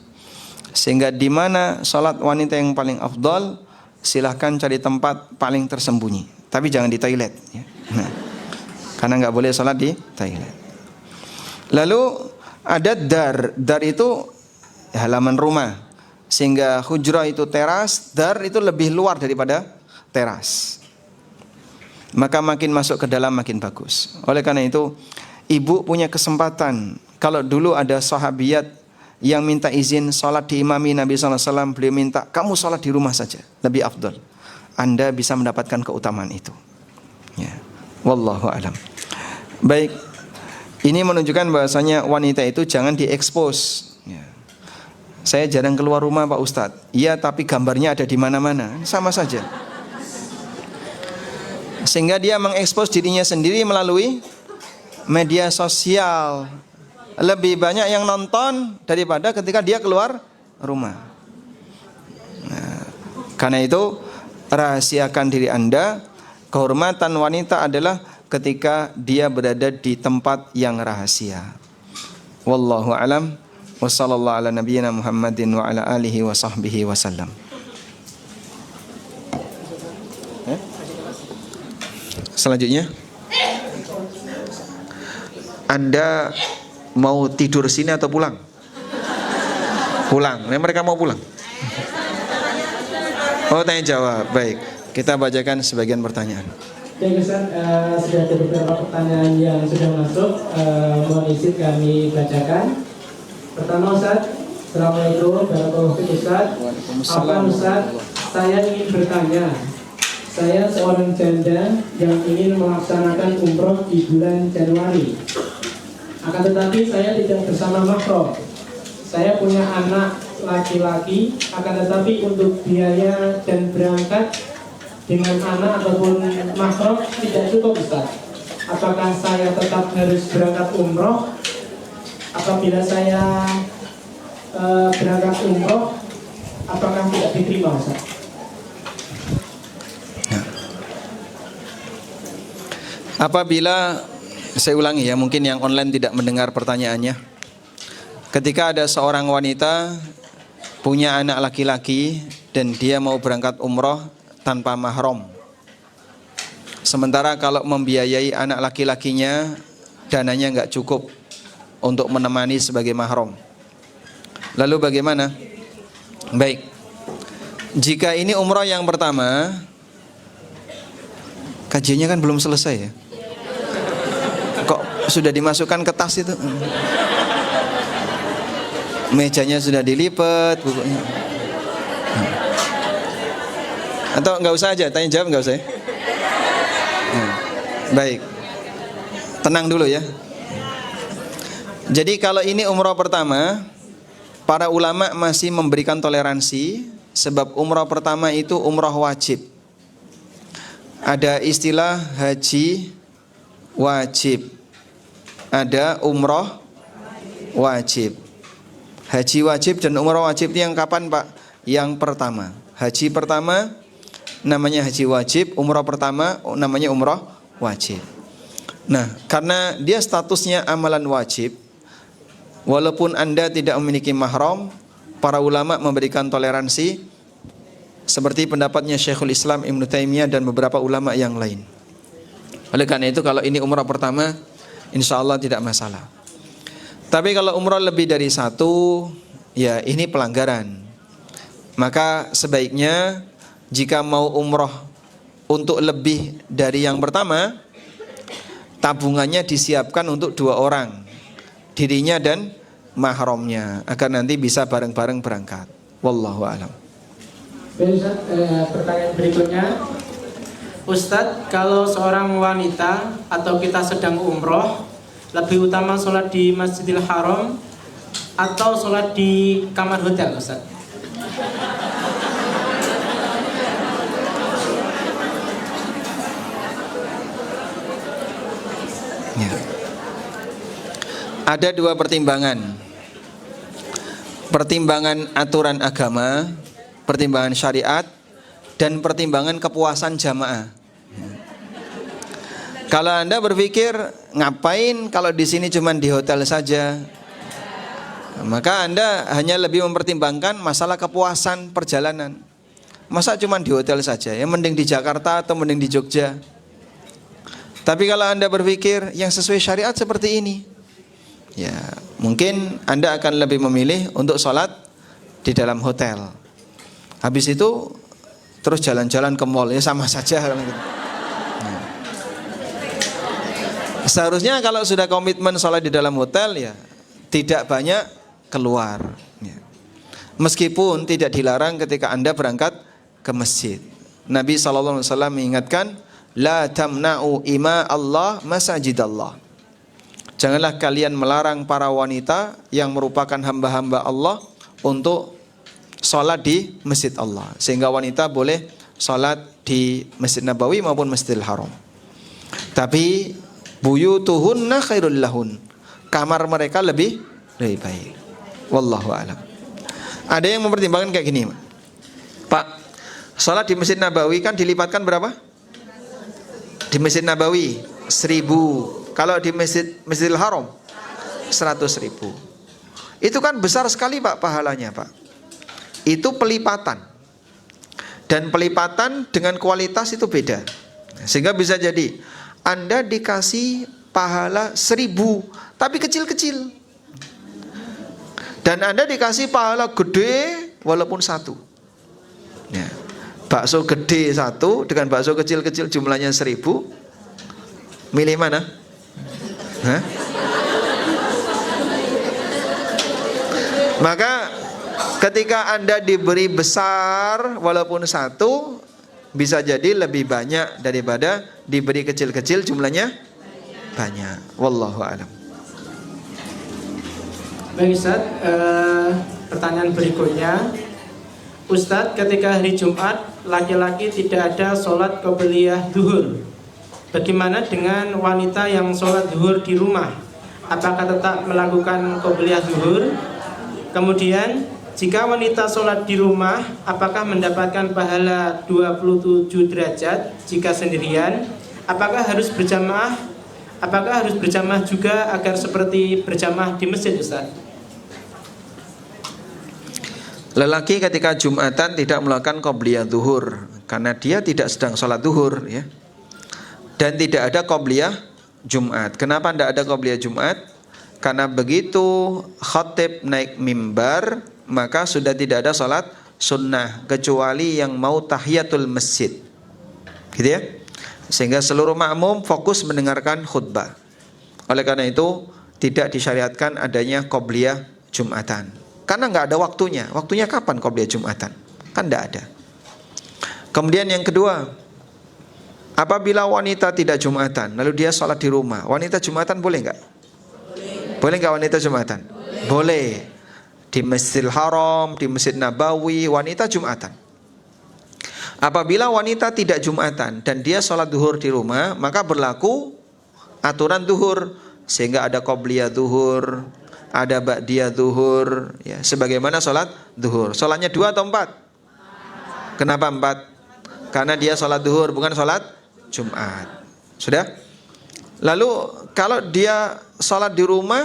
S1: Sehingga di mana salat wanita yang paling afdal, silahkan cari tempat paling tersembunyi. Tapi jangan di toilet ya. Nah, karena nggak boleh salat di toilet. Lalu ada dar. Dar itu halaman rumah. Sehingga hujrah itu teras, dar itu lebih luar daripada teras. Maka makin masuk ke dalam makin bagus. Oleh karena itu, ibu punya kesempatan. Kalau dulu ada sahabiyat yang minta izin salat diimami Nabi SAW, beliau minta, kamu salat di rumah saja, lebih afdal. Anda bisa mendapatkan keutamaan itu. Ya. Wallahu alam. Baik, ini menunjukkan bahwasanya wanita itu jangan diekspos. Ya. Saya jarang keluar rumah Pak Ustadz. Iya, tapi gambarnya ada di mana-mana, sama saja. Sehingga dia mengekspos dirinya sendiri melalui media sosial. Lebih banyak yang nonton daripada ketika dia keluar rumah. Nah, karena itu rahasiakan diri Anda. Kehormatan wanita adalah ketika dia berada di tempat yang rahasia. Wallahu alam. Wassallallahu ala nabiyyina Muhammadin wa ala alihi wa sahbihi wasallam. Selanjutnya, Anda mau tidur sini atau pulang? Pulang. Nah, mereka mau pulang. Oh, tanya jawab. Baik, kita bacakan sebagian pertanyaan.
S2: Baik Ustaz, sudah ada beberapa pertanyaan yang sudah masuk. Mohon izin kami bacakan. Pertama Ustaz, Assalamualaikum warahmatullahi wabarakatuh Ustaz. Apa Ustaz, saya ingin bertanya. Saya seorang janda yang ingin melaksanakan umroh di bulan Januari. Akan tetapi saya tidak bersama mahram. Saya punya anak laki-laki, akan tetapi untuk biaya dan berangkat dengan anak ataupun mahram tidak cukup Ustaz. Apakah saya tetap harus berangkat umroh? Apabila saya berangkat umroh, apakah tidak diterima Ustaz?
S1: Apabila, saya ulangi ya, mungkin yang online tidak mendengar pertanyaannya. Ketika ada seorang wanita punya anak laki-laki dan dia mau berangkat umroh tanpa mahram. Sementara kalau membiayai anak laki-lakinya dananya nggak cukup untuk menemani sebagai mahram. Lalu bagaimana? Baik. Jika ini umroh yang pertama, kajiannya kan belum selesai ya. Kok sudah dimasukkan ke tas itu? Mejanya sudah dilipat, bukunya. Atau nggak usah aja, tanya jawab nggak usah ya? Baik, tenang dulu ya. Jadi kalau ini umroh pertama, para ulama masih memberikan toleransi, sebab umroh pertama itu umroh wajib. Ada istilah haji wajib, ada umroh wajib. Haji wajib dan umroh wajib itu yang kapan Pak? Yang pertama. Haji pertama namanya haji wajib, umroh pertama namanya umroh wajib. Nah, karena dia statusnya amalan wajib, walaupun Anda tidak memiliki mahram, para ulama memberikan toleransi seperti pendapatnya Syekhul Islam Ibnu Taimiyah dan beberapa ulama yang lain. Oleh karena itu kalau ini umrah pertama, insya Allah tidak masalah. Tapi kalau umrah lebih dari satu, ya ini pelanggaran. Maka sebaiknya jika mau umrah untuk lebih dari yang pertama, tabungannya disiapkan untuk 2 orang, dirinya dan mahramnya, agar nanti bisa bareng-bareng berangkat. Wallahu a'lam.
S2: Pertanyaan berikutnya, Ustadz, kalau seorang wanita atau kita sedang umroh, lebih utama sholat di Masjidil Haram atau sholat di kamar hotel Ustadz?
S1: Ya. Ada 2 pertimbangan. Pertimbangan aturan agama, pertimbangan syariat, dan pertimbangan kepuasan jamaah. Kalau Anda berpikir ngapain kalau di sini cuma di hotel saja, maka Anda hanya lebih mempertimbangkan masalah kepuasan perjalanan. Masa cuma di hotel saja? Ya mending di Jakarta atau mending di Jogja. Tapi kalau Anda berpikir yang sesuai syariat seperti ini, ya mungkin Anda akan lebih memilih untuk sholat di dalam hotel. Habis itu terus jalan-jalan ke mall, ya sama saja. Seharusnya kalau sudah komitmen sholat di dalam hotel, ya tidak banyak keluar, ya. Meskipun tidak dilarang ketika Anda berangkat ke masjid. Nabi SAW mengingatkan, la tamna'u ima Allah masajidallah. Janganlah kalian melarang para wanita yang merupakan hamba-hamba Allah untuk sholat di masjid Allah. Sehingga wanita boleh sholat di Masjid Nabawi maupun Masjidil Haram. Tapi buyutuhunna khairul lahun, kamar mereka lebih baik. Wallahu a'lam. Ada yang mempertimbangkan kayak gini, Pak, sholat di Masjid Nabawi kan dilipatkan berapa? Di Masjid Nabawi 1.000. Kalau di Masjidil Haram 100.000. Itu kan besar sekali Pak pahalanya Pak. Itu pelipatan. Dan pelipatan dengan kualitas itu beda. Sehingga bisa jadi Anda dikasih pahala 1.000, tapi kecil-kecil. Dan Anda dikasih pahala gede walaupun 1. Ya. Bakso gede 1 dengan bakso kecil-kecil jumlahnya 1.000. Milih mana? Hah? Maka ketika Anda diberi besar walaupun 1, bisa jadi lebih banyak daripada diberi kecil-kecil jumlahnya banyak. Wallahu a'lam.
S2: Baik Ustaz, pertanyaan berikutnya, Ustadz, ketika hari Jumat laki-laki tidak ada sholat qobliyah duhur, bagaimana dengan wanita yang sholat duhur di rumah? Apakah tetap melakukan qobliyah duhur? Kemudian, jika wanita sholat di rumah, apakah mendapatkan pahala 27 derajat jika sendirian? Apakah harus berjamaah? Apakah harus berjamaah juga agar seperti berjamaah di masjid, Ustaz?
S1: Lelaki ketika Jumatan tidak melakukan qobliyah zuhur karena dia tidak sedang sholat zuhur, ya. Dan tidak ada qobliyah Jumat. Kenapa tidak ada qobliyah Jumat? Karena begitu khatib naik mimbar, maka sudah tidak ada sholat sunnah kecuali yang mau tahiyatul masjid, gitu ya. Sehingga seluruh makmum fokus mendengarkan khutbah. Oleh karena itu tidak disyariatkan adanya qobliyah Jumatan. Karena nggak ada waktunya. Waktunya kapan qobliyah Jumatan? Kan nggak ada. Kemudian yang kedua, apabila wanita tidak Jumatan, lalu dia sholat di rumah, wanita Jumatan boleh nggak? Boleh nggak wanita Jumatan? Boleh. Di Masjidil Haram, di Masjid Nabawi, wanita Jumatan. Apabila wanita tidak Jumatan dan dia sholat duhur di rumah, maka berlaku aturan duhur, sehingga ada qobliyah duhur, ada ba'diyah duhur, ya, sebagaimana sholat duhur. Sholatnya 2 atau 4? Kenapa 4? Karena dia sholat duhur, bukan sholat Jumat. Sudah? Lalu kalau dia sholat di rumah,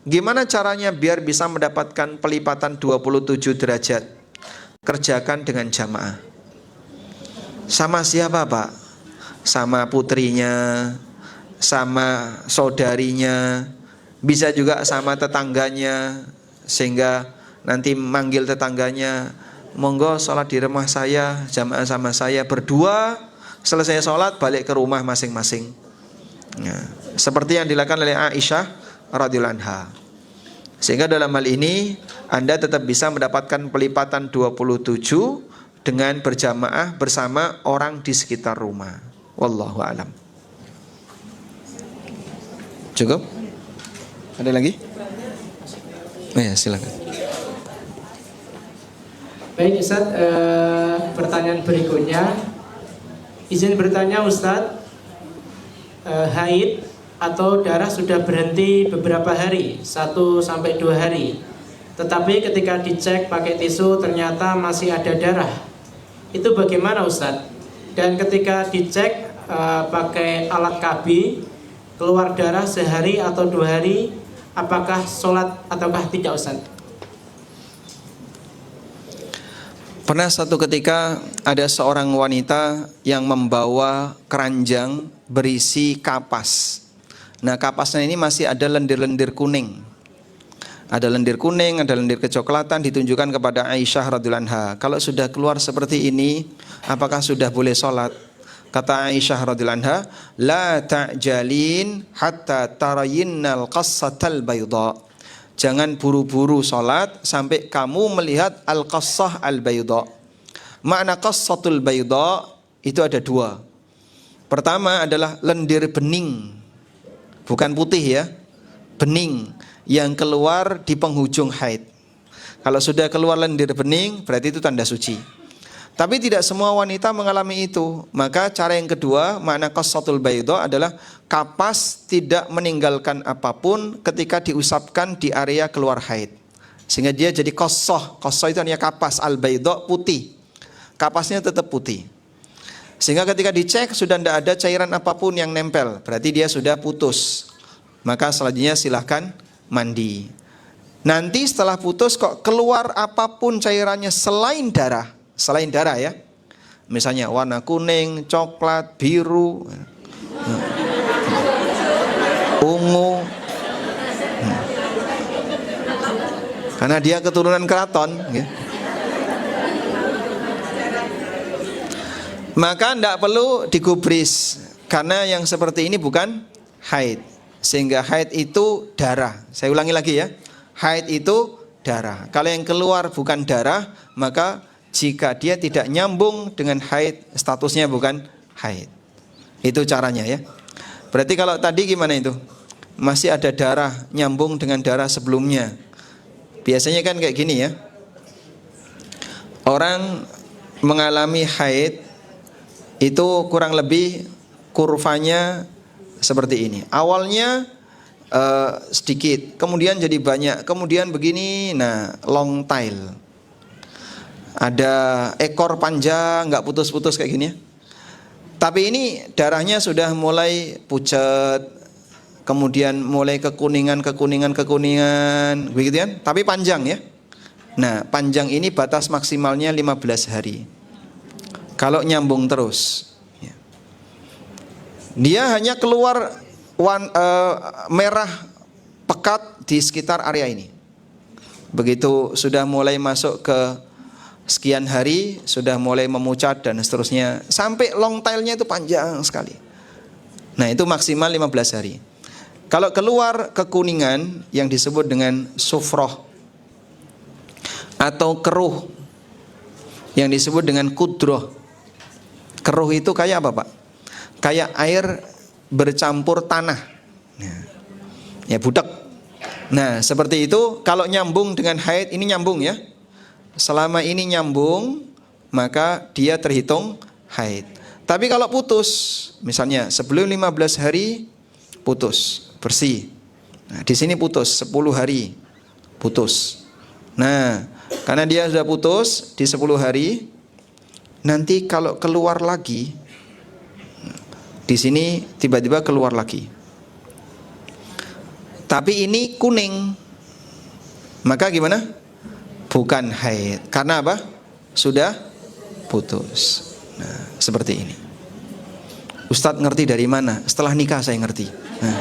S1: gimana caranya biar bisa mendapatkan pelipatan 27 derajat? Kerjakan dengan jamaah. Sama siapa, Pak? Sama putrinya, sama saudarinya, bisa juga sama tetangganya, sehingga nanti manggil tetangganya, monggo sholat di rumah saya, jamaah sama saya berdua, selesai sholat balik ke rumah masing-masing, ya, seperti yang dilakukan oleh Aisyah radhiyallahu anha. Sehingga dalam hal ini Anda tetap bisa mendapatkan pelipatan 27 dengan berjamaah bersama orang di sekitar rumah. Wallahu a'lam. Cukup? Ada lagi? Oh ya, silakan.
S2: Baik Ustaz, pertanyaan berikutnya, izin bertanya Ustaz, haid atau darah sudah berhenti beberapa hari, 1 sampai 2 hari, tetapi ketika dicek pakai tisu ternyata masih ada darah. Itu bagaimana Ustaz? Dan ketika dicek pakai alat KB, keluar darah sehari atau 2 hari, apakah sholat ataukah tidak Ustaz?
S1: Pernah satu ketika ada seorang wanita yang membawa keranjang berisi kapas. Nah, kapasnya ini masih ada lendir-lendir kuning. Ada lendir kuning, ada lendir kecoklatan, ditunjukkan kepada Aisyah radhiyallahu anha. Kalau sudah keluar seperti ini, apakah sudah boleh sholat? Kata Aisyah radhiyallahu anha, la ta'jalin hatta tarayinnal qassatal bayda. Jangan buru-buru sholat sampai kamu melihat al-qassah al-bayda. Makna qassatul bayda itu ada 2. Pertama adalah lendir bening, bukan putih ya, bening yang keluar di penghujung haid. Kalau sudah keluar lendir bening, berarti itu tanda suci. Tapi tidak semua wanita mengalami itu. Maka cara yang kedua, makna qassatul bayda adalah kapas tidak meninggalkan apapun ketika diusapkan di area keluar haid, sehingga dia jadi qassah. Qassah itu artinya kapas, al bayda putih. Kapasnya tetap putih. Sehingga ketika dicek sudah tidak ada cairan apapun yang nempel, berarti dia sudah putus. Maka selanjutnya silahkan mandi. Nanti setelah putus kok keluar apapun cairannya selain darah ya, misalnya warna kuning, coklat, biru, ungu, karena dia keturunan keraton ya. Maka tidak perlu digubris, karena yang seperti ini bukan haid. Sehingga haid itu darah. Saya ulangi lagi ya, haid itu darah. Kalau yang keluar bukan darah, maka jika dia tidak nyambung dengan haid, statusnya bukan haid. Itu caranya ya. Berarti kalau tadi gimana itu? Masih ada darah nyambung dengan darah sebelumnya, Biasanya kan kayak gini ya. Orang mengalami haid itu kurang lebih kurvanya seperti ini. Awalnya sedikit, kemudian jadi banyak, kemudian begini, nah long tail. Ada ekor panjang, nggak putus-putus kayak gini ya. Tapi ini darahnya sudah mulai pucat, kemudian mulai kekuningan, begitu kan? Tapi panjang ya. Nah, panjang ini batas maksimalnya 15 hari. Kalau nyambung terus, ya. Dia hanya keluar merah pekat di sekitar area ini. Begitu sudah mulai masuk ke sekian hari, sudah mulai memucat dan seterusnya, sampai long tailnya itu panjang sekali. Nah, itu maksimal 15 hari. Kalau keluar kekuningan yang disebut dengan sufroh atau keruh yang disebut dengan kudroh. Keruh itu kayak apa, Pak? Kayak air bercampur tanah. Ya, budak. Nah, seperti itu. Kalau nyambung dengan haid, ini nyambung ya. Selama ini nyambung, maka dia terhitung haid. Tapi kalau putus, misalnya sebelum 15 hari putus, bersih. Nah, di sini putus 10 hari putus. Nah, karena dia sudah putus di 10 hari, nanti kalau keluar lagi, di sini tiba-tiba keluar lagi. Tapi ini kuning. Maka gimana? Bukan haid. Karena apa? Sudah putus. Nah, seperti ini. Ustadz ngerti dari mana? Setelah nikah saya ngerti. Nah,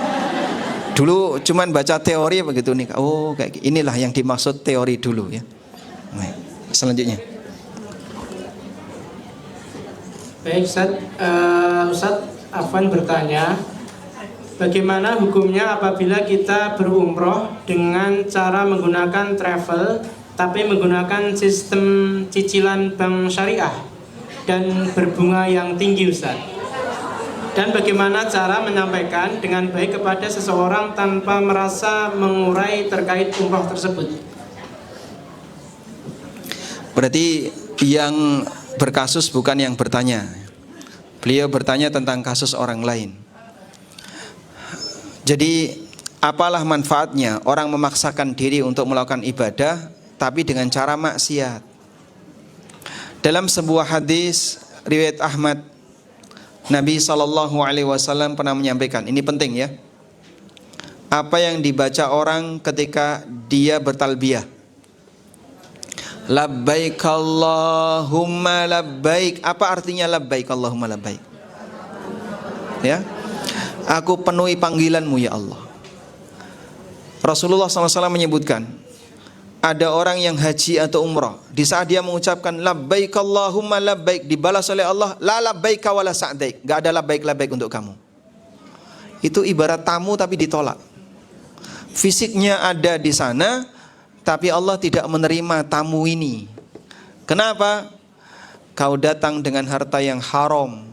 S1: dulu cuman baca teori begitu nikah. Oh, kayak inilah yang dimaksud teori dulu ya. Nah, selanjutnya.
S2: Baik, Ustadz Afwan bertanya, bagaimana hukumnya apabila kita berumroh dengan cara menggunakan travel tapi menggunakan sistem cicilan bank syariah dan berbunga yang tinggi, Ustaz? Dan bagaimana cara menyampaikan dengan baik kepada seseorang tanpa merasa mengurai terkait umroh tersebut?
S1: Berarti yang berkasus bukan yang bertanya. Beliau bertanya tentang kasus orang lain. Jadi apalah manfaatnya orang memaksakan diri untuk melakukan ibadah tapi dengan cara maksiat? Dalam sebuah hadis riwayat Ahmad, Nabi SAW pernah menyampaikan, ini penting ya, apa yang dibaca orang ketika dia bertalbiyah. Labbaik Allahumma labbaik. Apa artinya labbaik Allahumma labbaik? Ya, aku penuhi panggilanmu ya Allah. Rasulullah SAW menyebutkan, ada orang yang haji atau umrah, di saat dia mengucapkan labbaik Allahumma labbaik, dibalas oleh Allah, la labbaika wala sa'daik, gak ada labbaik untuk kamu. Itu ibarat tamu tapi ditolak. Fisiknya ada di sana, tapi Allah tidak menerima tamu ini. Kenapa? Kau datang dengan harta yang haram,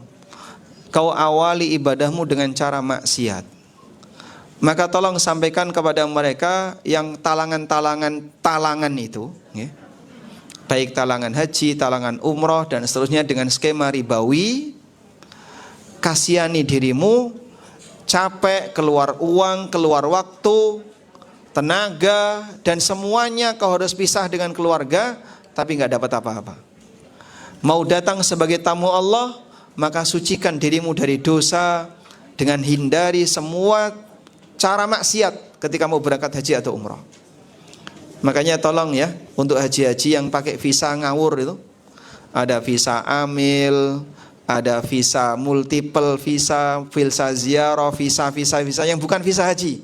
S1: kau awali ibadahmu dengan cara maksiat. Maka tolong sampaikan kepada mereka yang talangan itu ya, baik talangan haji, talangan umroh dan seterusnya dengan skema ribawi. Kasihani dirimu, capek, keluar uang, keluar waktu, tenaga, dan semuanya kau harus pisah dengan keluarga, tapi gak dapat apa-apa. Mau datang sebagai tamu Allah, maka sucikan dirimu dari dosa dengan hindari semua cara maksiat ketika mau berangkat haji atau umrah. Makanya tolong ya, untuk haji-haji yang pakai visa ngawur itu, ada visa amil, ada visa multiple visa ziarah, visa yang bukan visa haji.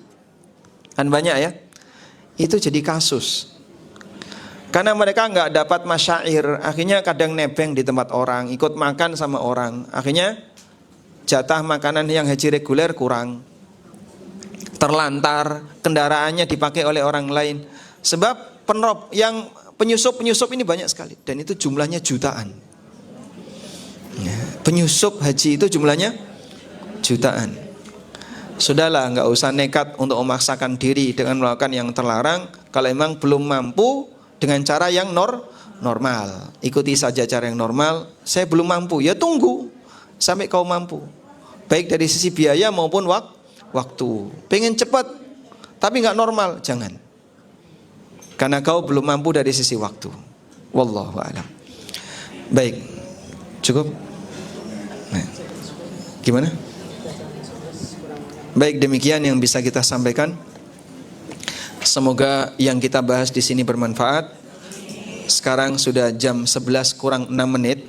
S1: Kan banyak ya, itu jadi kasus. Karena mereka nggak dapat masyair, akhirnya kadang nebeng di tempat orang, ikut makan sama orang, akhirnya jatah makanan yang haji reguler kurang, terlantar, kendaraannya dipakai oleh orang lain. Sebab yang penyusup ini banyak sekali, dan itu jumlahnya jutaan. Penyusup haji itu jumlahnya jutaan. Sudahlah, nggak usah nekat untuk memaksakan diri dengan melakukan yang terlarang. Kalau memang belum mampu dengan cara yang normal, ikuti saja cara yang normal. Saya belum mampu, ya tunggu sampai kau mampu. Baik dari sisi biaya maupun waktu. Pengen cepat tapi nggak normal, jangan. Karena kau belum mampu dari sisi waktu. Wallahu a'lam. Baik, cukup. Nah, gimana? Baik, demikian yang bisa kita sampaikan. Semoga yang kita bahas di sini bermanfaat. Sekarang sudah jam 11 kurang 6 menit.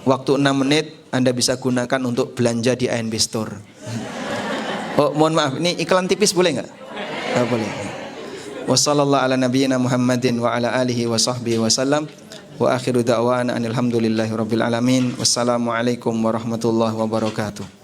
S1: Waktu 6 menit Anda bisa gunakan untuk belanja di ANB Store. Oh, mohon maaf, ini iklan tipis boleh nggak? Nggak boleh. Wassallallahu ala nabiyyina Muhammadin wa ala alihi wa sahbihi wasallam. Wa akhiru da'wana anil hamdulillahi rabbil alamin. Wassalamualaikum warahmatullahi wabarakatuh.